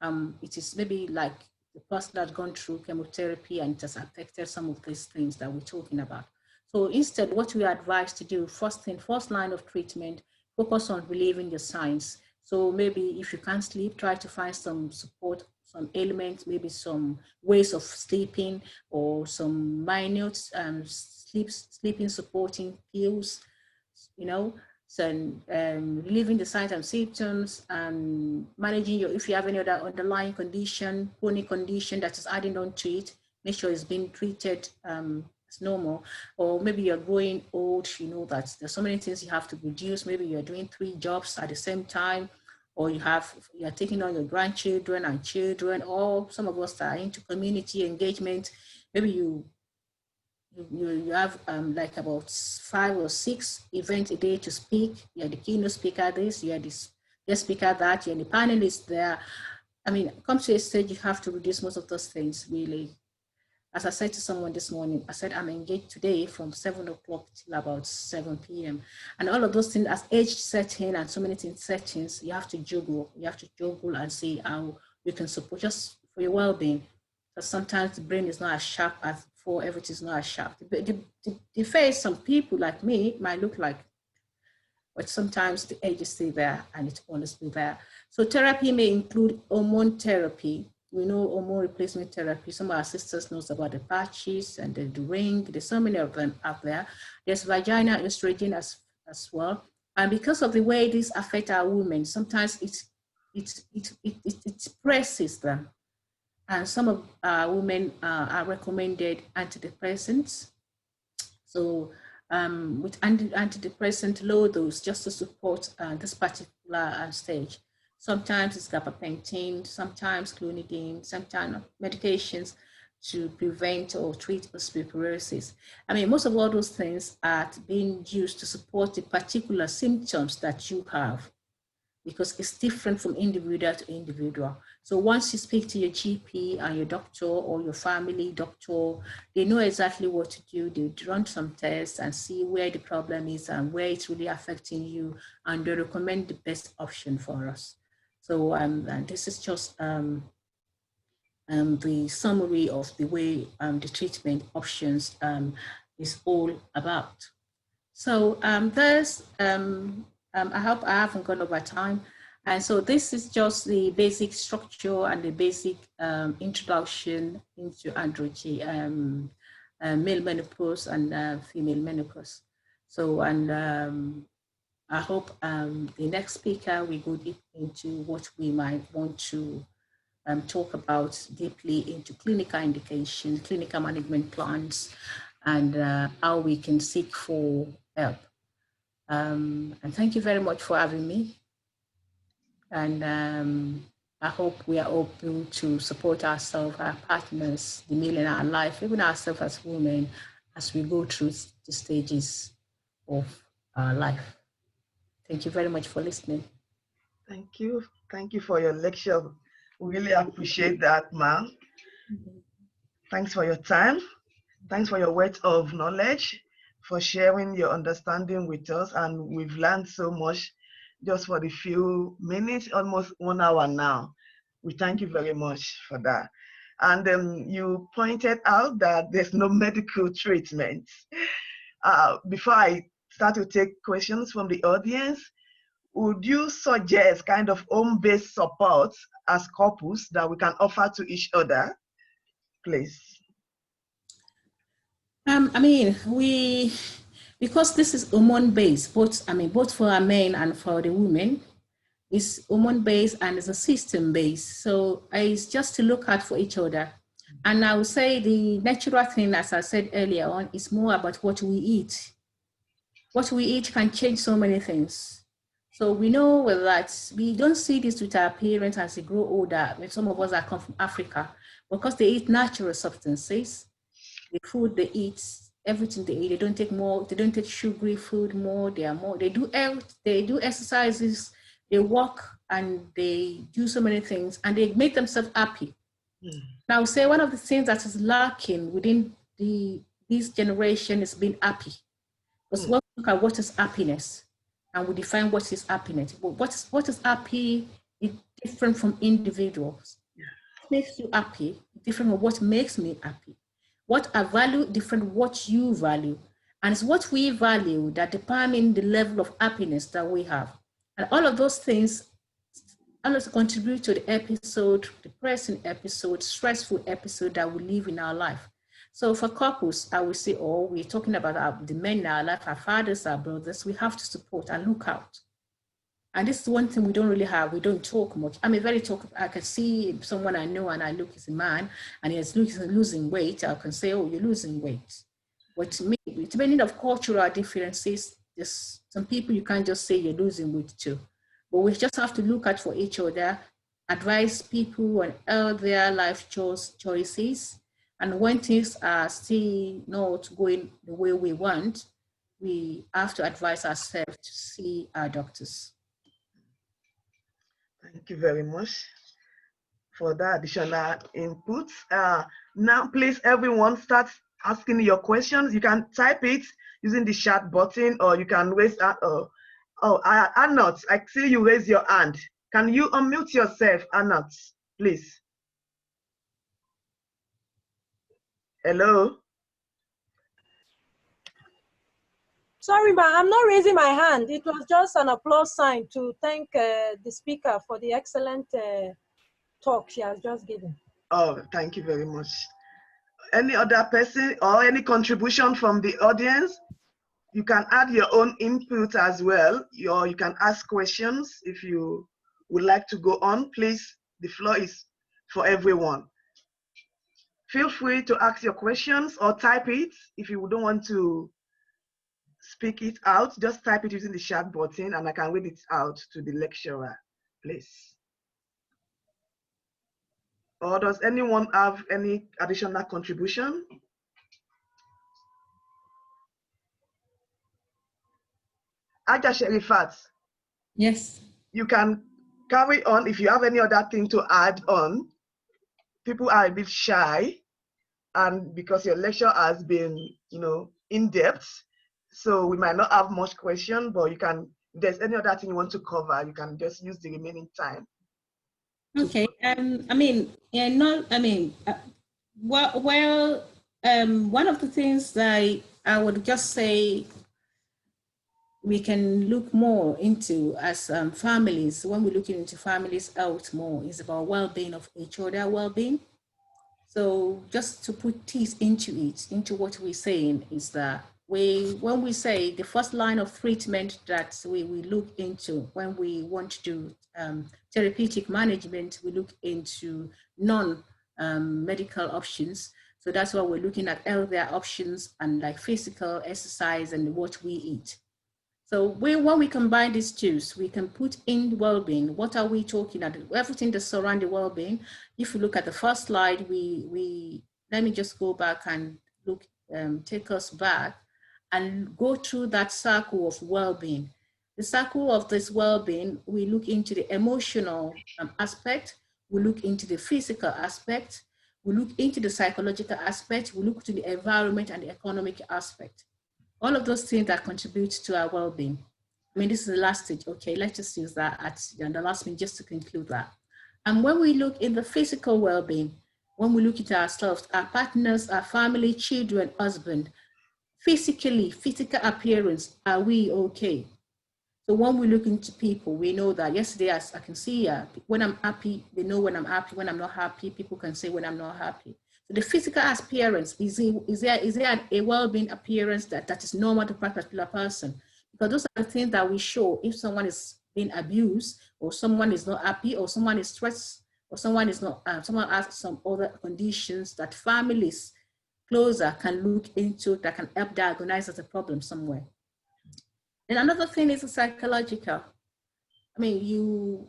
on, it is maybe like the person that's gone through chemotherapy and it has affected some of these things that we're talking about. So instead, what we are advised to do, first line of treatment, focus on relieving the signs. So maybe if you can't sleep, try to find some support, some elements, maybe some ways of sleeping or some minute sleeping supporting pills, so relieving the signs and symptoms, and managing if you have any other underlying condition, chronic condition that is adding on to it, make sure it's being treated as normal. Or maybe you're growing old, that there's so many things you have to reduce. Maybe you're doing 3 jobs at the same time, or you're taking on your grandchildren and children, or some of us are into community engagement. Maybe you have like about 5 or 6 events a day to speak. You're the keynote speaker this, you're the guest speaker that, you're the panelist there. Come to a stage, you have to reduce most of those things, really. As I said to someone this morning, I said, I'm engaged today from 7 o'clock till about 7 p.m. And all of those things, as age sets in and so many things settings, you have to juggle. You have to juggle and see how you can support just for your well-being. Because sometimes the brain is not as sharp as before, everything is not as sharp. The face, some people like me might look like but sometimes the age is still there and it will always be there. So therapy may include hormone therapy. We know hormone replacement therapy. Some of our sisters knows about the patches and the ring. There's so many of them out there. There's vaginal estrogen as well. And because of the way these affect our women, sometimes it presses them. And some of our women are recommended antidepressants. So with antidepressant low dose just to support this particular stage. Sometimes it's gabapentin, sometimes clonidine, sometimes medications to prevent or treat osteoporosis. I mean, most of all those things are being used to support the particular symptoms that you have, because it's different from individual to individual. So once you speak to your GP and your doctor or your family doctor, they know exactly what to do. They run some tests and see where the problem is and where it's really affecting you, and they recommend the best option for us. So and this is just the summary of the way the treatment options is all about. So I hope I haven't gone over time. And so this is just the basic structure and the basic introduction into androgen, male menopause and female menopause. So, and I hope the next speaker we go deep into what we might want to talk about deeply into clinical indication, clinical management plans, and how we can seek for help. And thank you very much for having me. And I hope we are able to support ourselves, our partners, the male in our life, even ourselves as women, as we go through the stages of our life. Thank you very much for listening. Thank you. Thank you for your lecture. We really appreciate that, ma'am. Thanks for your time. Thanks for your words of knowledge, for sharing your understanding with us. And we've learned so much just for the few minutes, almost 1 hour now. We thank you very much for that. And you pointed out that there's no medical treatment. Before I start to take questions from the audience, would you suggest kind of home-based support as couples that we can offer to each other, please? I mean, because this is hormone-based, both for our men and for the women, it's hormone-based and it's a system-based. So it's just to look out for each other. And I would say the natural thing, as I said earlier on, is more about what we eat. What we eat can change so many things. So we know that we don't see this with our parents as they grow older. When some of us are come from Africa, because they eat natural substances, the food they eat, everything they eat, they don't take sugary food more, they do exercises, they walk and they do so many things and they make themselves happy. Now, say one of the things that is lacking within this generation is being happy. Because when we look at what is happiness and we define what is happiness, but what is happy is different from individuals. What makes you happy is different from what makes me happy. What I value different from what you value. And it's what we value that determine the level of happiness that we have. And all of those things also contribute to the episode, depressing episode, stressful episode that we live in our life. So for couples, I would say, we're talking about the men in our life, our fathers, our brothers, we have to support and look out. And this is one thing we don't really have. We don't talk much. I'm a very talkative. I can see someone I know and I look as a man and he's losing weight. I can say, oh, you're losing weight. But to me, depending on cultural differences, there's some people you can't just say you're losing weight too. But we just have to look out for each other, advise people on all their life choices. And when things are still not going the way we want, we have to advise ourselves to see our doctors. Thank you very much for that additional input. Now, please, everyone, start asking your questions. You can type it using the chat button, or you can raise Anot, I see you raise your hand. Can you unmute yourself, Anot, please? Hello? Sorry, ma, I'm not raising my hand. It was just an applause sign to thank the speaker for the excellent talk she has just given. Oh, thank you very much. Any other person or any contribution from the audience? You can add your own input as well, or you can ask questions if you would like to go on. Please, the floor is for everyone. Feel free to ask your questions or type it. If you don't want to speak it out, just type it using the chat button and I can read it out to the lecturer, please. Or does anyone have any additional contribution? Aja Sherifat. Yes. You can carry on if you have any other thing to add on. People are a bit shy, and because your lecture has been, in depth, so we might not have much question, but you can, if there's any other thing you want to cover, you can just use the remaining time. Okay. One of the things that I would just say we can look more into as families, when we're looking into families out more, is about well-being of each other, well-being. So just to put teeth into what we're saying is that when we say the first line of treatment that we look into when we want to do therapeutic management, we look into non-medical options. So that's why we're looking at healthier options and like physical exercise and what we eat. So when we combine these two, we can put in well-being. What are we talking about? Everything that surrounds the well-being. If you look at the first slide, let me just go back and look, take us back and go through that circle of well-being. The circle of this well-being, we look into the emotional aspect, we look into the physical aspect, we look into the psychological aspect, we look to the environment and the economic aspect. All of those things that contribute to our well-being. I mean, this is the last stage. Okay, let's just use that at the last minute just to conclude that. And when we look in the physical well-being, when we look at ourselves, our partners, our family, children, husband, physical appearance, are we okay? So when we look into people, we know that yesterday, as I can see, when I'm happy, they know when I'm happy. When I'm not happy, people can say when I'm not happy. So the physical appearance, is there a well-being appearance that is normal to a particular person? Because those are the things that we show if someone is being abused, or someone is not happy, or someone is stressed, or someone is not, someone has some other conditions that families closer can look into that can help diagnose as a problem somewhere. And another thing is psychological. I mean,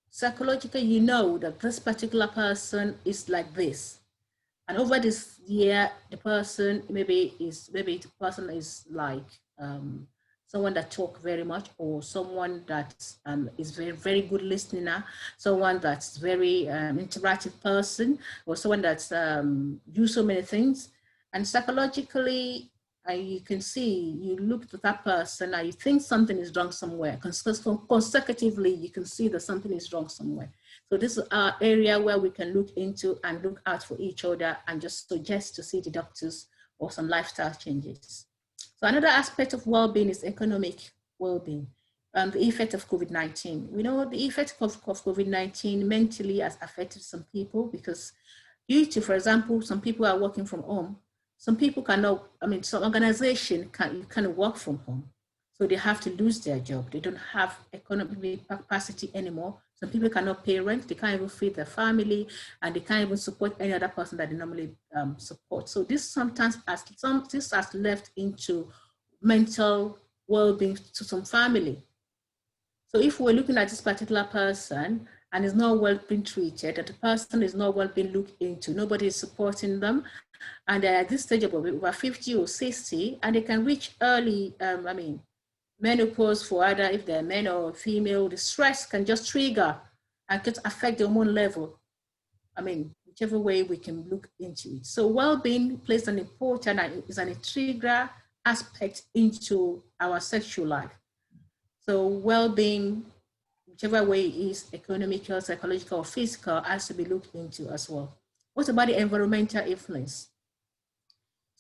psychological, you know that this particular person is like this. And over this year, the person maybe the person is like someone that talks very much, or someone that is very, very good listener, someone that's very interactive person, or someone that's do so many things. And psychologically, you can see, you look at that person and you think something is wrong somewhere. Consecutively, you can see that something is wrong somewhere. So this is our area where we can look into and look out for each other and just suggest to see the doctors or some lifestyle changes. So another aspect of well-being is economic well-being. The effect of COVID-19. We know the effect of COVID-19 mentally has affected some people because due to, for example, some people are working from home. Some people cannot, some organization can't work from home. So they have to lose their job. They don't have economic capacity anymore. Some people cannot pay rent. They can't even feed their family, and they can't even support any other person that they normally support. So this sometimes has left into mental well-being to some family. So if we're looking at this particular person and is not well being treated, that the person is not well being looked into, nobody is supporting them, and they're at this stage of over 50 or 60, and they can reach early, menopause for either if they're men or female, the stress can just trigger and just affect the hormone level. Whichever way we can look into it. So well-being plays an important, is an integral aspect into our sexual life. So well-being, whichever way it is, economical, psychological, or physical, has to be looked into as well. What about the environmental influence?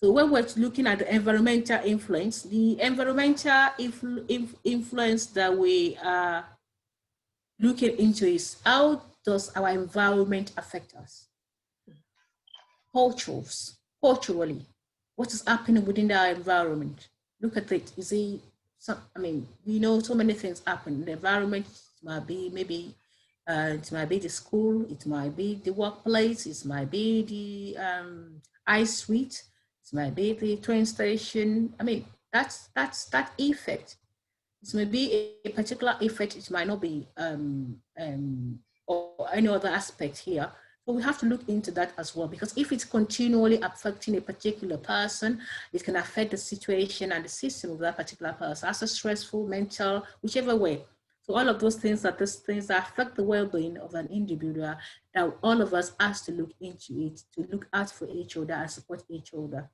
So when we're looking at the environmental influence, the environmental influence that we are looking into is how does our environment affect us? Culturally, what is happening within our environment? Look at it. You see, I mean, we know so many things happen in the environment. It might be maybe, it might be the school, it might be the workplace, it might be the high street, it might be the train station. I mean, that effect. It may be a particular effect, it might not be or any other aspect here. So we have to look into that as well, because if it's continually affecting a particular person, it can affect the situation and the system of that particular person, as a stressful, mental, whichever way. So all of those things are those things that affect the well-being of an individual, that all of us has to look into it, to look out for each other and support each other.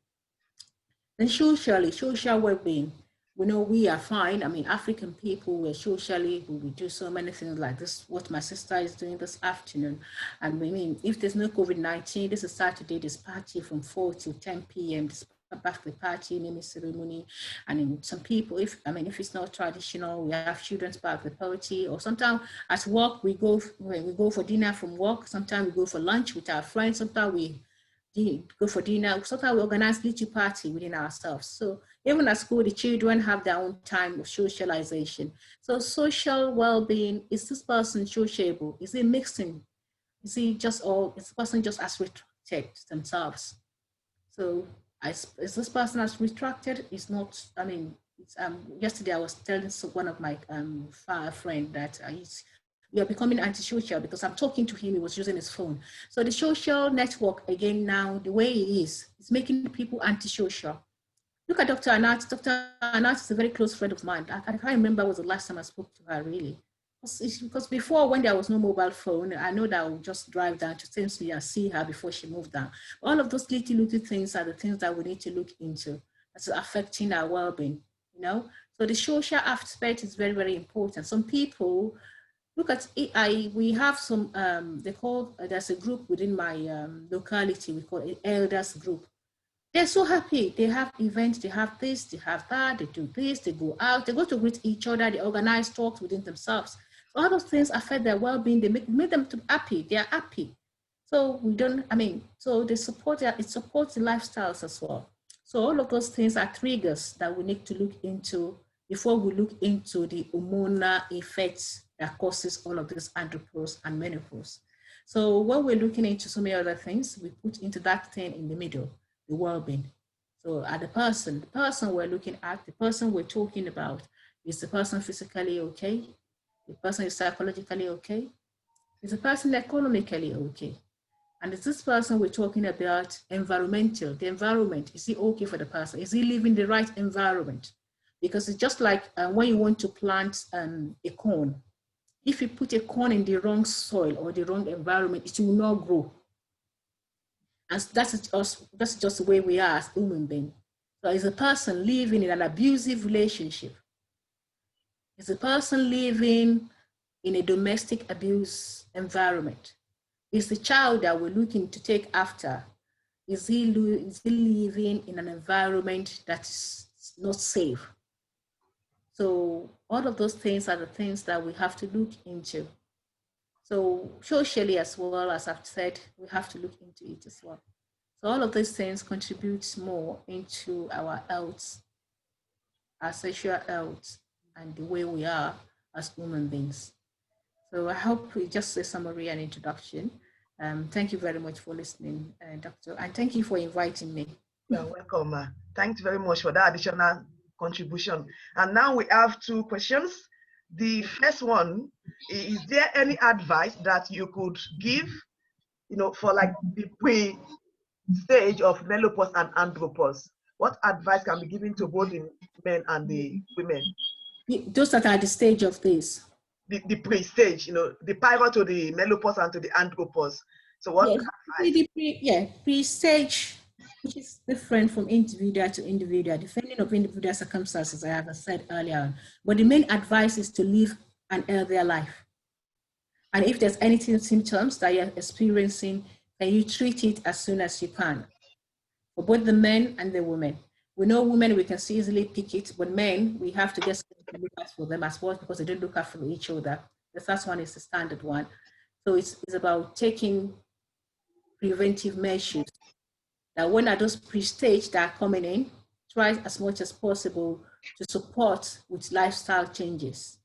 Then socially, social well-being. We know we are fine. I mean, African people, we're socially, we do so many things like this, what my sister is doing this afternoon. And I mean, if there's no COVID-19, this is Saturday, this party from 4 to 10 p.m., this birthday party, naming ceremony. And in some people, if it's not traditional, we have children's birthday party, or sometimes at work, we go for dinner from work. Sometimes we go for lunch with our friends. Sometimes we go for dinner. Sometimes we organize little party within ourselves. So even at school, the children have their own time of socialization. So social well-being, is this person sociable? Is it mixing? Is it just all, is the person just as retracted themselves? So is this person as retracted? Is not, I mean, it's, yesterday I was telling one of my friend that we are becoming antisocial because I'm talking to him, he was using his phone. So the social network, again, now, the way it is making people antisocial. Look at Dr. Anat. Dr. Anat is a very close friend of mine. I can't remember was the last time I spoke to her, really. Because before, when there was no mobile phone, I know that I would just drive down to Thamesmead and see her before she moved down. All of those little things are the things that we need to look into that's affecting our well-being, you know? So the social aspect is very, very important. Some people, look at it, we have some, there's a group within my locality, we call it Elders Group. They're so happy. They have events, they have this, they have that, they do this, they go out, they go to greet each other, they organize talks within themselves. So all those things affect their well-being. They make them happy. They are happy. So so they support it supports the lifestyles as well. So all of those things are triggers that we need to look into before we look into the hormonal effects that causes all of this andropause and menopause. So when we're looking into so many other things, we put into that thing in the middle, the well-being. So at the person we're looking at, the person we're talking about, is the person physically okay? The person is psychologically okay? Is the person economically okay? And is this person we're talking about environmental? The environment, is it okay for the person? Is he living the right environment? Because it's just like when you want to plant a corn. If you put a corn in the wrong soil or the wrong environment, it will not grow. And that's just the way we are as human beings. So is a person living in an abusive relationship? Is a person living in a domestic abuse environment? Is the child that we're looking to take after, is he living in an environment that is not safe? So all of those things are the things that we have to look into. So socially as well, as I've said, we have to look into it as well. So all of these things contribute more into our health, our sexual health, and the way we are as human beings. So I hope we just a summary and introduction. Thank you very much for listening, Doctor, and thank you for inviting me. You're welcome. Thanks very much for that additional contribution. And now we have two questions. The first one, is there any advice that you could give, for like the pre-stage of menopause and andropause? What advice can be given to both the men and the women? Those that are at the stage of this. The pre-stage, the pilot to the menopause and to the andropause. So what advice? Pre-stage, which is different from individual to individual, depending on individual circumstances, I have said earlier. But the main advice is to live an healthier life. And if there's anything symptoms that you're experiencing, then you treat it as soon as you can. for both the men and the women. We know women, we can easily pick it, but men, we have to get someone to look out for them as well because they don't look out for each other. The first one is the standard one. So it's about taking preventive measures. Now, when are those pre-stage that are coming in, try as much as possible to support with lifestyle changes.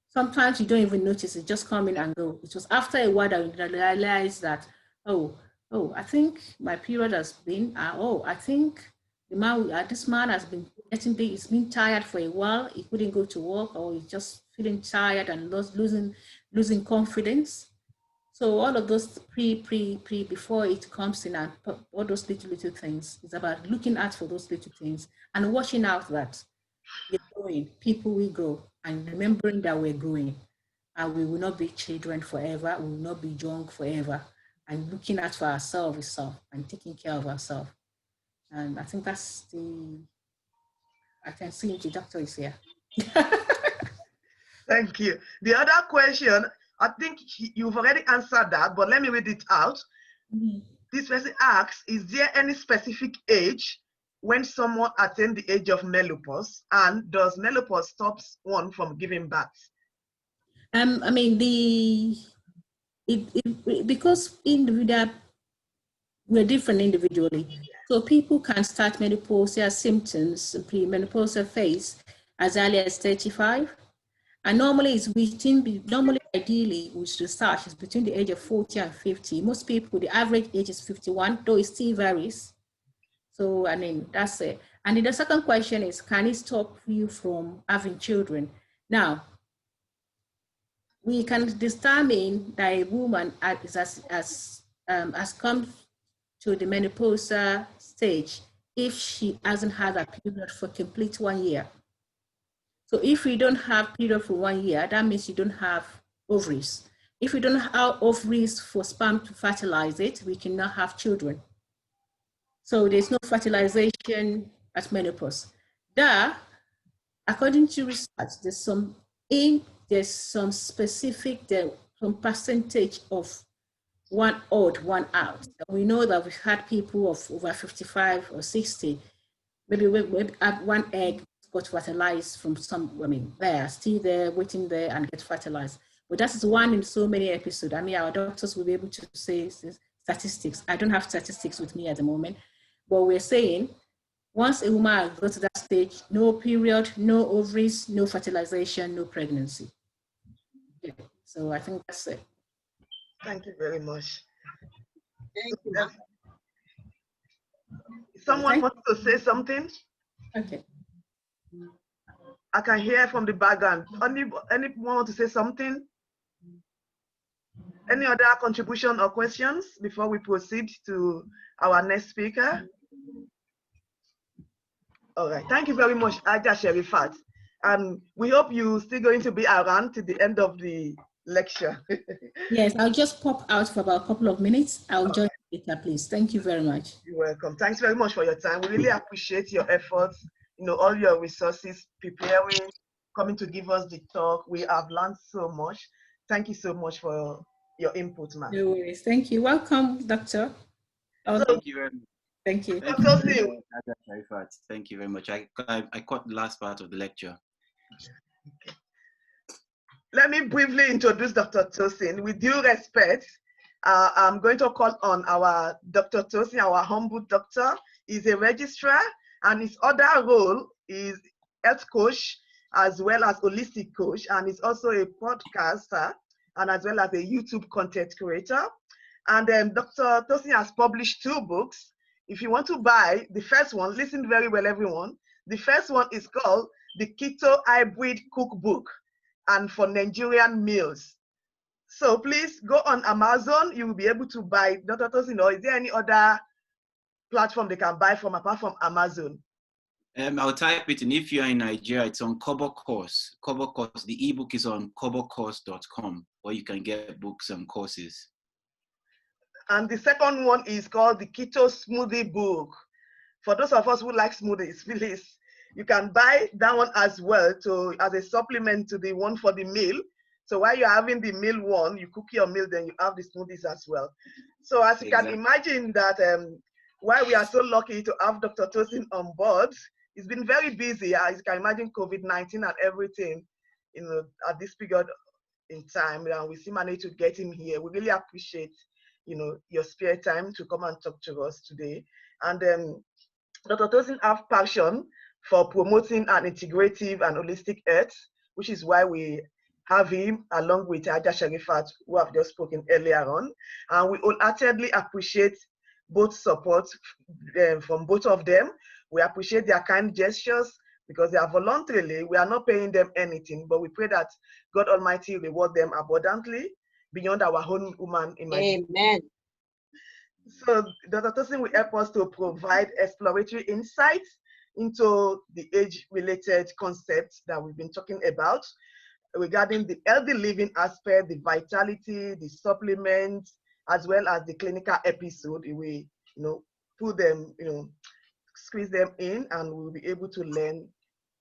Sometimes you don't even notice it, just come in and go. It was after a while that you realize that, oh, I think my period has been, I think the man, this man has been getting big, he's been tired for a while, he couldn't go to work, or he's just feeling tired and losing confidence. So all of those before it comes in, and all those little things, it's about looking out for those little things and watching out that we're growing, people will grow, and remembering that we're growing, and we will not be children forever, we will not be young forever, and looking out for ourselves and taking care of ourselves. And I think that's I can see the doctor is here. Thank you. The other question, I think you've already answered that, but let me read it out. Mm-hmm. This person asks, is there any specific age when someone attains the age of menopause, and does menopause stop one from giving birth? I mean, because we're different individually. So people can start menopausal symptoms, pre-menopausal phase, as early as 35. And normally ideally, we should start is between the age of 40 and 50. Most people, the average age is 51, though it still varies. So, I mean, that's it. And then the second question is, can it stop you from having children? Now, we can determine that a woman has come to the menopausal stage if she hasn't had a period for complete 1 year. So if you don't have period for 1 year, that means you don't have ovaries. If you don't have ovaries for sperm to fertilize it, we cannot have children. So there's no fertilization at menopause. According to research, there's some specific, some percentage of 1 odd, 1 out. And we know that we've had people of over 55 or 60, maybe one egg got fertilized from they're still there, waiting there and get fertilized. But that is one in so many episodes. I mean, our doctors will be able to say statistics. I don't have statistics with me at the moment, but we're saying once a woman goes to that stage, no period, no ovaries, no fertilization, no pregnancy. Yeah. So I think that's it. Thank you very much. Thank you. Someone wants to say something? Okay. I can hear from the background. Anyone want to say something? Any other contribution or questions before we proceed to our next speaker? All right, thank you very much, Aja Sherifat. And we hope you're still going to be around to the end of the lecture. Yes, I'll just pop out for about a couple of minutes. I'll join later, please. Thank you very much. You're welcome. Thanks very much for your time. We really appreciate your efforts, all your resources, preparing, coming to give us the talk. We have learned so much. Thank you so much for your input, ma'am. No worries. Thank you. Welcome, Doctor. Thank you very much. Thank you. Thank you very much. Thank you very much. I caught the last part of the lecture. Okay. Let me briefly introduce Dr. Tosin. With due respect, I'm going to call on our Dr. Tosin, our humble doctor. He's a registrar, and his other role is health coach as well as holistic coach, and he's also a podcaster and as well as a YouTube content creator. And Dr. Tosin has published 2 books. If you want to buy the first one, listen very well, everyone. The first one is called The Keto Hybrid Cookbook and for Nigerian Meals. So please go on Amazon. You will be able to buy Dr. Tosin, or is there any other platform they can buy from apart from Amazon? I'll type it in. If you're in Nigeria, it's on Cookbook. Cookbook. The ebook is on cookbook.com, where you can get books and courses. And the second one is called the Keto Smoothie Book. For those of us who like smoothies, please, you can buy that one as well as a supplement to the one for the meal. So while you're having the meal one, you cook your meal, then you have the smoothies as well. So as you can imagine that why we are so lucky to have Dr. Tosin on board. He's been very busy, as you can imagine, COVID-19 and everything, you know, at this period in time, and we still managed to get him here. We really appreciate, you know, your spare time to come and talk to us today. And Dr. Tosin have passion for promoting an integrative and holistic health, which is why we have him along with Aja Sherifat, who have just spoken earlier on. And we wholeheartedly appreciate both support from both of them. We appreciate their kind gestures because they are voluntarily. We are not paying them anything, but we pray that God Almighty reward them abundantly beyond our own human imagination. Amen. So Dr. Tosin will help us to provide exploratory insights into the age-related concepts that we've been talking about regarding the healthy living aspect, the vitality, the supplements, as well as the clinical episode. We, you know, put them, you know, squeeze them in, and we'll be able to learn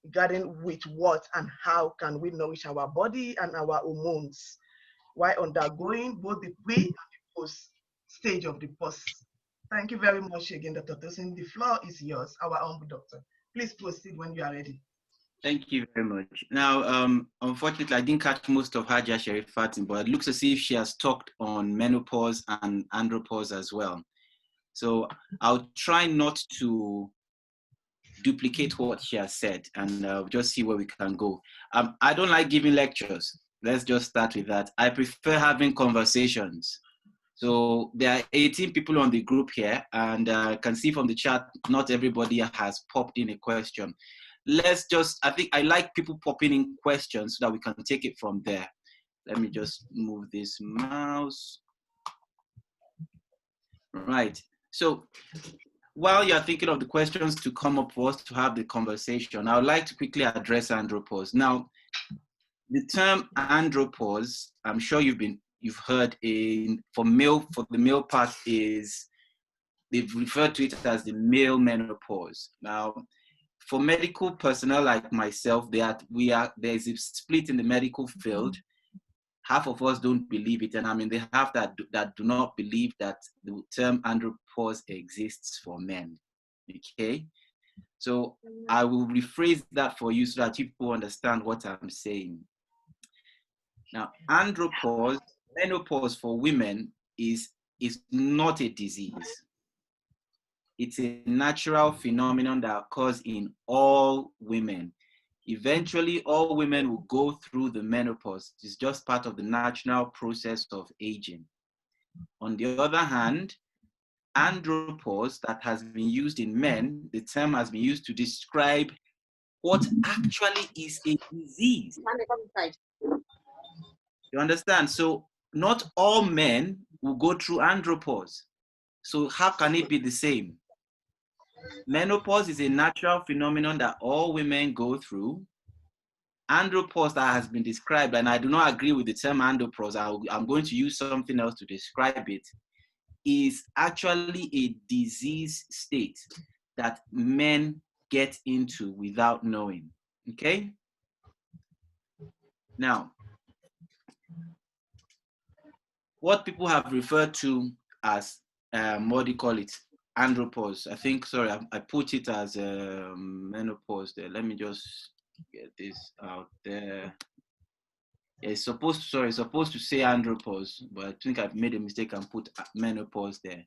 regarding with what and how can we nourish our body and our hormones while undergoing both the pre and the post stage of the post. Thank you very much again, Dr. Tosin. The floor is yours, our humble doctor. Please proceed when you are ready. Thank you very much. Now, unfortunately, I didn't catch most of Haja Sherifatin, but it looks as if she has talked on menopause and andropause as well. So I'll try not to duplicate what she has said, and just see where we can go. I don't like giving lectures. Let's just start with that. I prefer having conversations. So there are 18 people on the group here, and I can see from the chat, not everybody has popped in a question. Let's just, I think I like people popping in questions so that we can take it from there. Let me just move this mouse. Right. So while you're thinking of the questions to come up for us to have the conversation, I would like to quickly address andropause. Now, the term andropause, I'm sure you've heard for the male part is, they've referred to it as the male menopause. Now, for medical personnel like myself, there's a split in the medical field. Half of us don't believe it, and I mean the half that do not believe that the term andropause exists for men. Okay, so I will rephrase that for you so that people understand what I'm saying. Now, andropause, menopause for women is not a disease. It's a natural phenomenon that occurs in all women. Eventually, all women will go through the menopause. It's just part of the natural process of aging. On the other hand, andropause that has been used in men, the term has been used to describe what actually is a disease. You understand? So not all men will go through andropause. So how can it be the same? Menopause is a natural phenomenon that all women go through. Andropause that has been described, and I do not agree with the term andropause, I'm going to use something else to describe it, is actually a disease state that men get into without knowing. Okay? Now, what people have referred to as, what do you call it? Andropause. I think, sorry, I put it as menopause there. Let me just get this out there. It's supposed to say andropause, but I think I've made a mistake and put menopause there.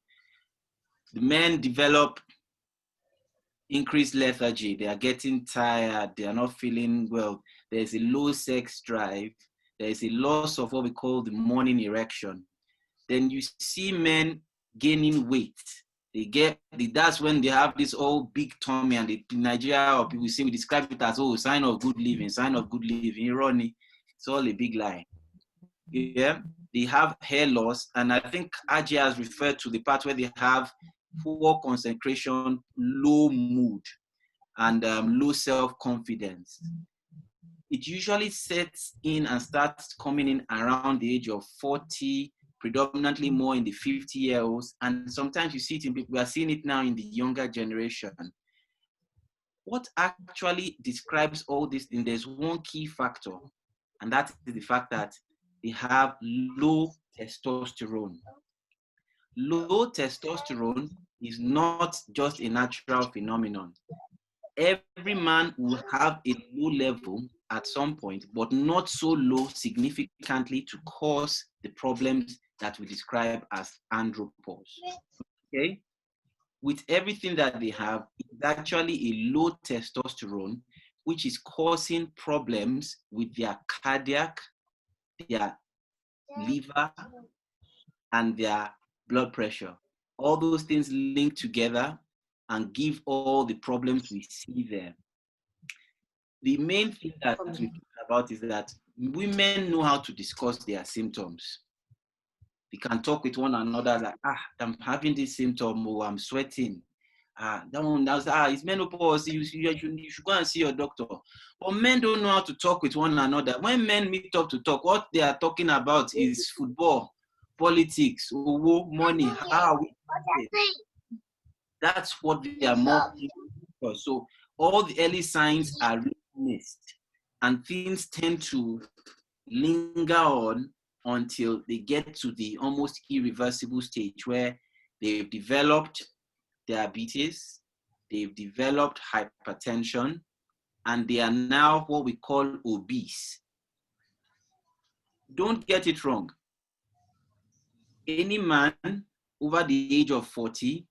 The men develop increased lethargy. They are getting tired. They are not feeling well. There's a low sex drive. There's a loss of what we call the morning erection. Then you see men gaining weight. That's when they have this all big tummy, and in Nigeria, or people say, we describe it as, oh, sign of good living, sign of good living. Irony, it's all a big lie. Yeah, they have hair loss, and I think Ajay has referred to the part where they have poor concentration, low mood, and low self-confidence. It usually sets in and starts coming in around the age of 40, predominantly more in the 50-year-olds, and sometimes you see it in people. We are seeing it now in the younger generation. What actually describes all this thing, there's one key factor, and that is the fact that they have low testosterone. Low testosterone is not just a natural phenomenon. Every man will have a low level at some point, but not so low significantly to cause the problems that we describe as andropause. Okay? With everything that they have, it's actually a low testosterone, which is causing problems with their cardiac, their liver, and their blood pressure. All those things link together and give all the problems we see there. The main thing that we talk about is that women know how to discuss their symptoms. They can talk with one another like, I'm having this symptom, or I'm sweating. It's menopause, you should go and see your doctor. But men don't know how to talk with one another. When men meet up to talk, what they are talking about is football, politics, money, how we that's what they are more. So all the early signs are missed, and things tend to linger on until they get to the almost irreversible stage where they've developed diabetes, they've developed hypertension, and they are now what we call obese. Don't get it wrong. Any man over the age of 40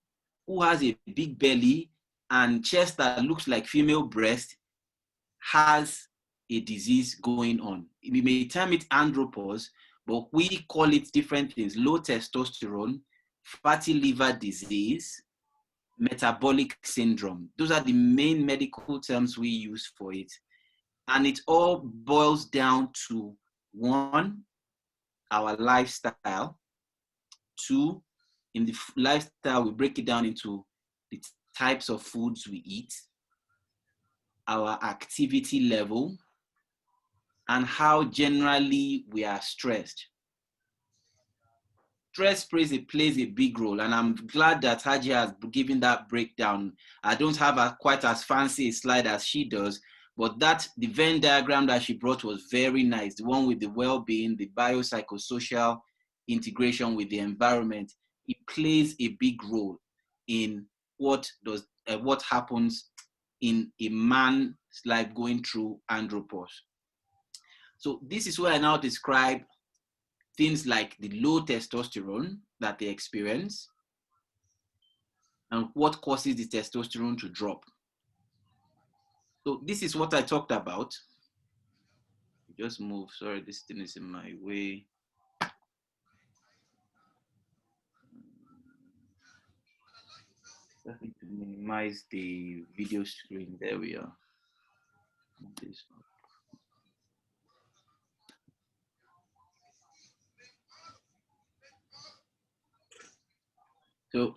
who has a big belly and chest that looks like female breast has a disease going on. We may term it andropause, but we call it different things: low testosterone, fatty liver disease, metabolic syndrome. Those are the main medical terms we use for it. And it all boils down to 1, our lifestyle. 2, in the lifestyle, we break it down into the types of foods we eat, our activity level, and how generally we are stressed. Stress plays a big role, and I'm glad that Haji has given that breakdown. I don't have quite as fancy a slide as she does, but the Venn diagram that she brought was very nice. The one with the well-being, the biopsychosocial integration with the environment. It plays a big role in what happens in a man's life going through andropause. So this is where I now describe things like the low testosterone that they experience and what causes the testosterone to drop. So this is what I talked about. Just move. Sorry, this thing is in my way. Just need to minimize the video screen. There we are. This one. So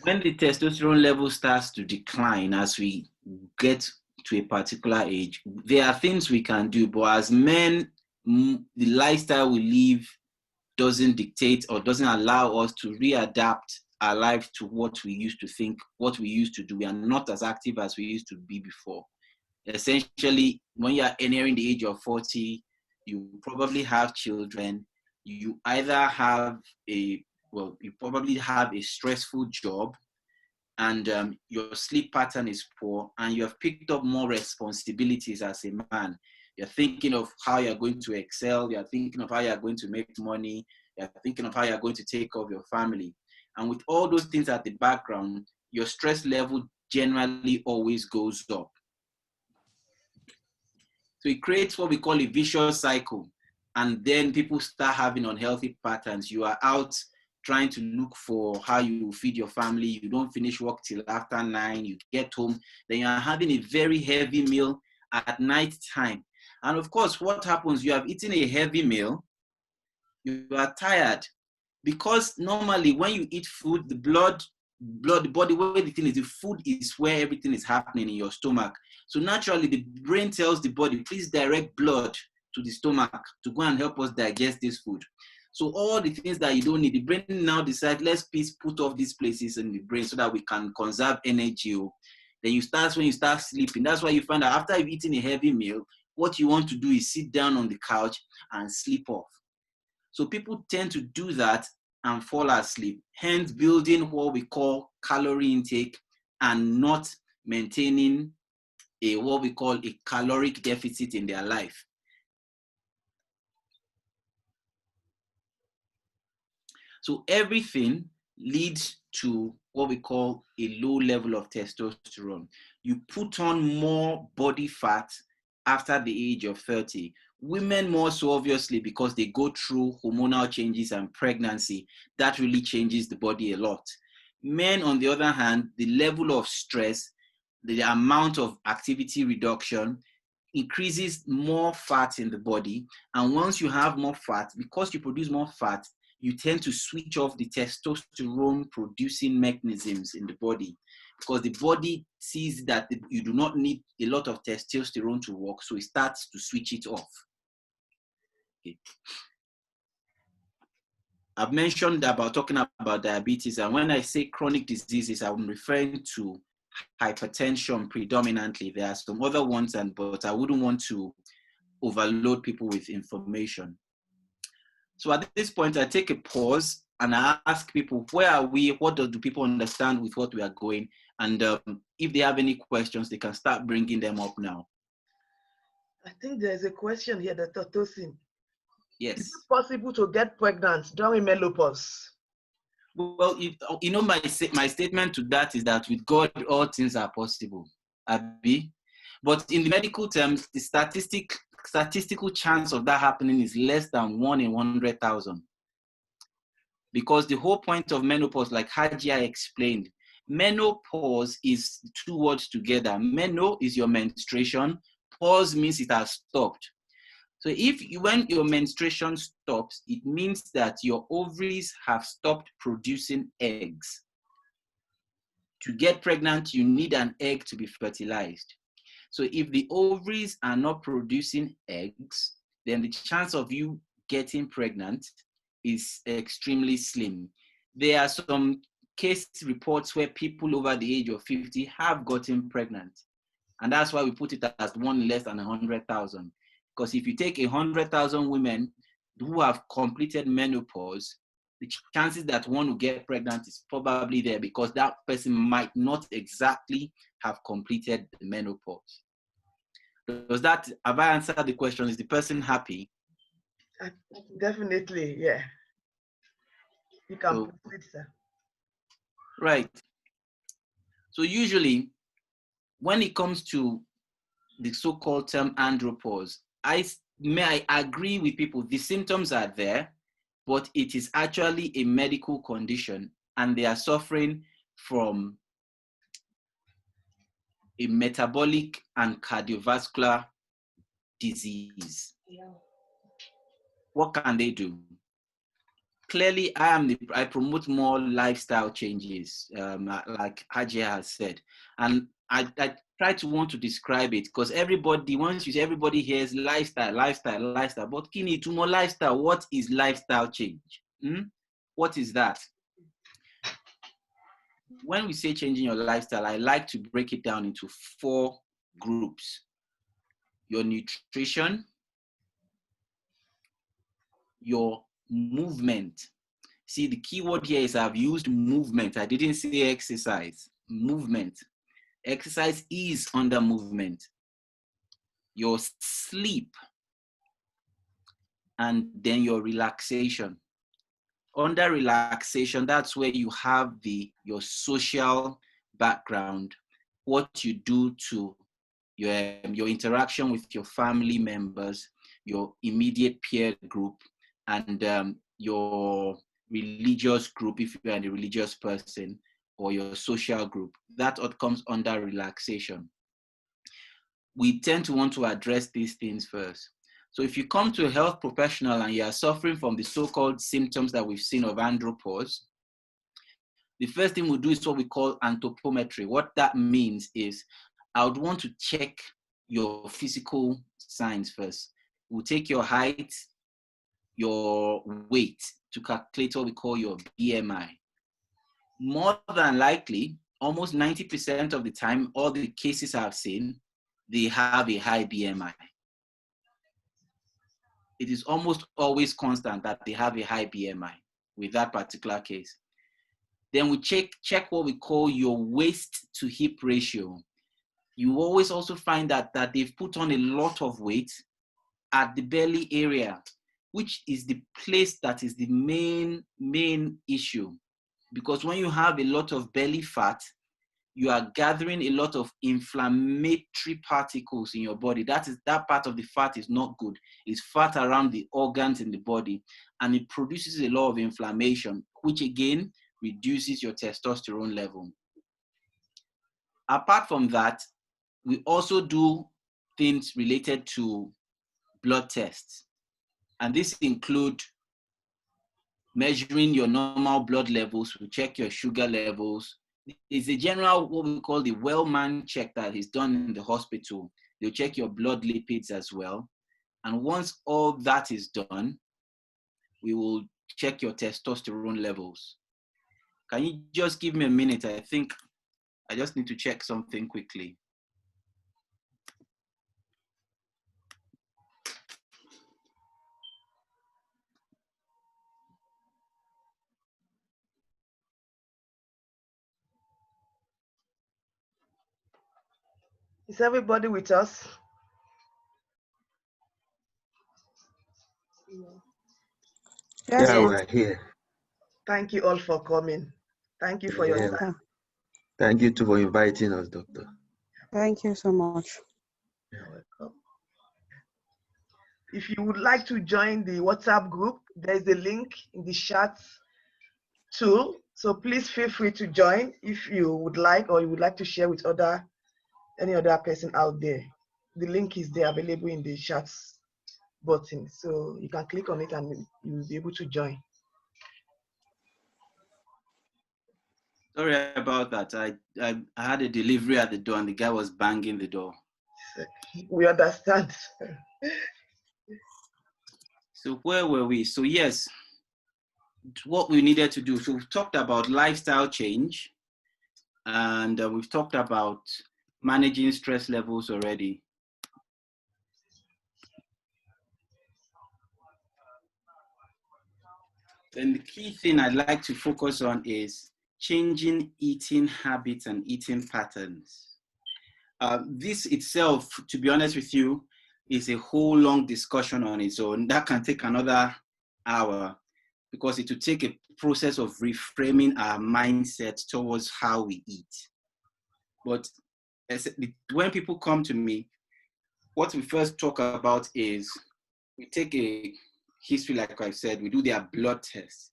when the testosterone level starts to decline as we get to a particular age, there are things we can do, but as men, the lifestyle we live doesn't dictate or doesn't allow us to readapt our life to what we used to think, what we used to do. We are not as active as we used to be before. Essentially, when you are nearing the age of 40, you probably have children. You either have you probably have a stressful job, and your sleep pattern is poor, and you have picked up more responsibilities as a man. You're thinking of how you're going to excel. You're thinking of how you're going to make money. You're thinking of how you're going to take care of your family. And with all those things at the background, your stress level generally always goes up. So it creates what we call a vicious cycle. And then people start having unhealthy patterns. You are out trying to look for how you feed your family. You don't finish work till after 9. You get home. Then you are having a very heavy meal at night time. And of course, what happens? You have eaten a heavy meal. You are tired. Because normally when you eat food, the body, where the thing is, the food is where everything is happening in your stomach. So naturally, the brain tells the body, please direct blood to the stomach to go and help us digest this food. So all the things that you don't need, the brain now decides, let's please put off these places in the brain so that we can conserve energy. Then when you start sleeping, that's why you find that after you've eaten a heavy meal, what you want to do is sit down on the couch and sleep off. So people tend to do that, and fall asleep, hence building what we call calorie intake and not maintaining what we call a caloric deficit in their life. So everything leads to what we call a low level of testosterone. You put on more body fat after the age of 30. Women more so, obviously, because they go through hormonal changes and pregnancy. That really changes the body a lot. Men, on the other hand, the level of stress, the amount of activity reduction increases more fat in the body. And once you have more fat, because you produce more fat, you tend to switch off the testosterone producing mechanisms in the body, because the body sees that you do not need a lot of testosterone to work, so it starts to switch it off. Okay. I've mentioned about talking about diabetes, and when I say chronic diseases, I'm referring to hypertension predominantly. There are some other ones, but I wouldn't want to overload people with information. So at this point, I take a pause and I ask people, where are we? What do people understand with what we are going? And if they have any questions, they can start bringing them up now. I think there's a question here, Dr. Tosin. Yes. Is it possible to get pregnant during menopause? Well, you know, my statement to that is that with God, all things are possible. Abi? But in the medical terms, the statistical chance of that happening is less than 1 in 100,000. Because the whole point of menopause, like Hajia explained, menopause is 2 words together. Meno is your menstruation. Pause means it has stopped. So when your menstruation stops, it means that your ovaries have stopped producing eggs. To get pregnant, you need an egg to be fertilized. So if the ovaries are not producing eggs, then the chance of you getting pregnant is extremely slim. There are some case reports where people over the age of 50 have gotten pregnant. And that's why we put it as 1 less than 100,000. Because if you take 100,000 women who have completed menopause, the chances that one will get pregnant is probably there, because that person might not exactly have completed the menopause. Have I answered the question? Is the person happy? Definitely, yeah. You can proceed, sir. Right. So usually, when it comes to the so-called term andropause, I agree with people. The symptoms are there, but it is actually a medical condition, and they are suffering from a metabolic and cardiovascular disease. Yeah. What can they do? Clearly, I promote more lifestyle changes, like Hajia has said, and I try to want to describe it, because once you say everybody hears lifestyle, but kini to more lifestyle. What is lifestyle change? What is that? When we say changing your lifestyle, I like to break it down into 4 groups. Your nutrition, your movement. See, the key word here is I've used movement. I didn't say exercise. Movement. Exercise is under movement. Your sleep, and then your relaxation. Under relaxation, that's where you have your social background, what you do to your interaction with your family members, your immediate peer group, and your religious group, if you're a religious person, or your social group. That all comes under relaxation. We tend to want to address these things first. So if you come to a health professional and you are suffering from the so-called symptoms that we've seen of andropause, the first thing we'll do is what we call anthropometry. What that means is I would want to check your physical signs first. We'll take your height, your weight to calculate what we call your BMI. More than likely, almost 90% of the time, all the cases I've seen, they have a high BMI. It is almost always constant that they have a high BMI. with that particular case. Then we check what we call your waist to hip ratio. You always also find that they've put on a lot of weight at the belly area, which is the place that is the main issue. Because when you have a lot of belly fat, you are gathering a lot of inflammatory particles in your body. That part of the fat is not good. It's fat around the organs in the body, and it produces a lot of inflammation, which again reduces your testosterone level. Apart from that, we also do things related to blood tests. And this include measuring your normal blood levels. We check your sugar levels. It's a general, what we call the well-man check that is done in the hospital. They'll check your blood lipids as well. And once all that is done, we will check your testosterone levels. Can you just give me a minute? I think I just need to check something quickly. Is everybody with us? Yes, Yeah, ma'am. we're here. Thank you all for coming. Thank you for your Yeah. time. Thank you too for inviting us, Doctor. Thank you so much. You're welcome. If you would like to join the WhatsApp group, there's a link in the chat tool. So please feel free to join if you would like, or you would like to share with any other person out there. The link is there available in the chat button. So you can click on it and you'll be able to join. Sorry about that. I had a delivery at the door and the guy was banging the door. We understand. So where were we? So yes, what we needed to do. So we've talked about lifestyle change, and we've talked about managing stress levels already. Then the key thing I'd like to focus on is changing eating habits and eating patterns. This itself, to be honest with you, is a whole long discussion on its own. That can take another hour because it will take a process of reframing our mindset towards how we eat. But when people come to me, what we first talk about is we take a history, like I said, we do their blood tests.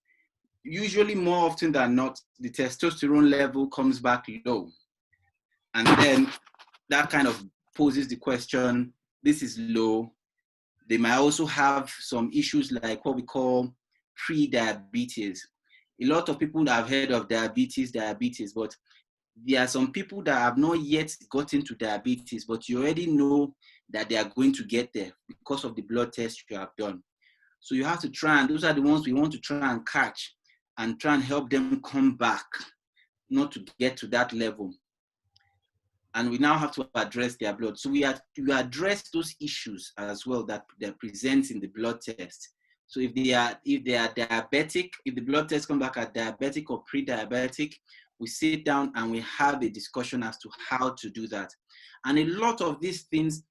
Usually, more often than not, the testosterone level comes back low. And then that kind of poses the question, this is low. They might also have some issues like what we call pre-diabetes. A lot of people have heard of diabetes, but there are some people that have not yet gotten to diabetes, but you already know that they are going to get there because of the blood test you have done. So you have to try, and those are the ones we want to try and catch and try and help them come back, not to get to that level. And we now have to address their blood. So we address those issues as well that present in the blood test. So if they are diabetic, if the blood test comes back at diabetic or pre-diabetic, we sit down and we have a discussion as to how to do that. And a lot of these things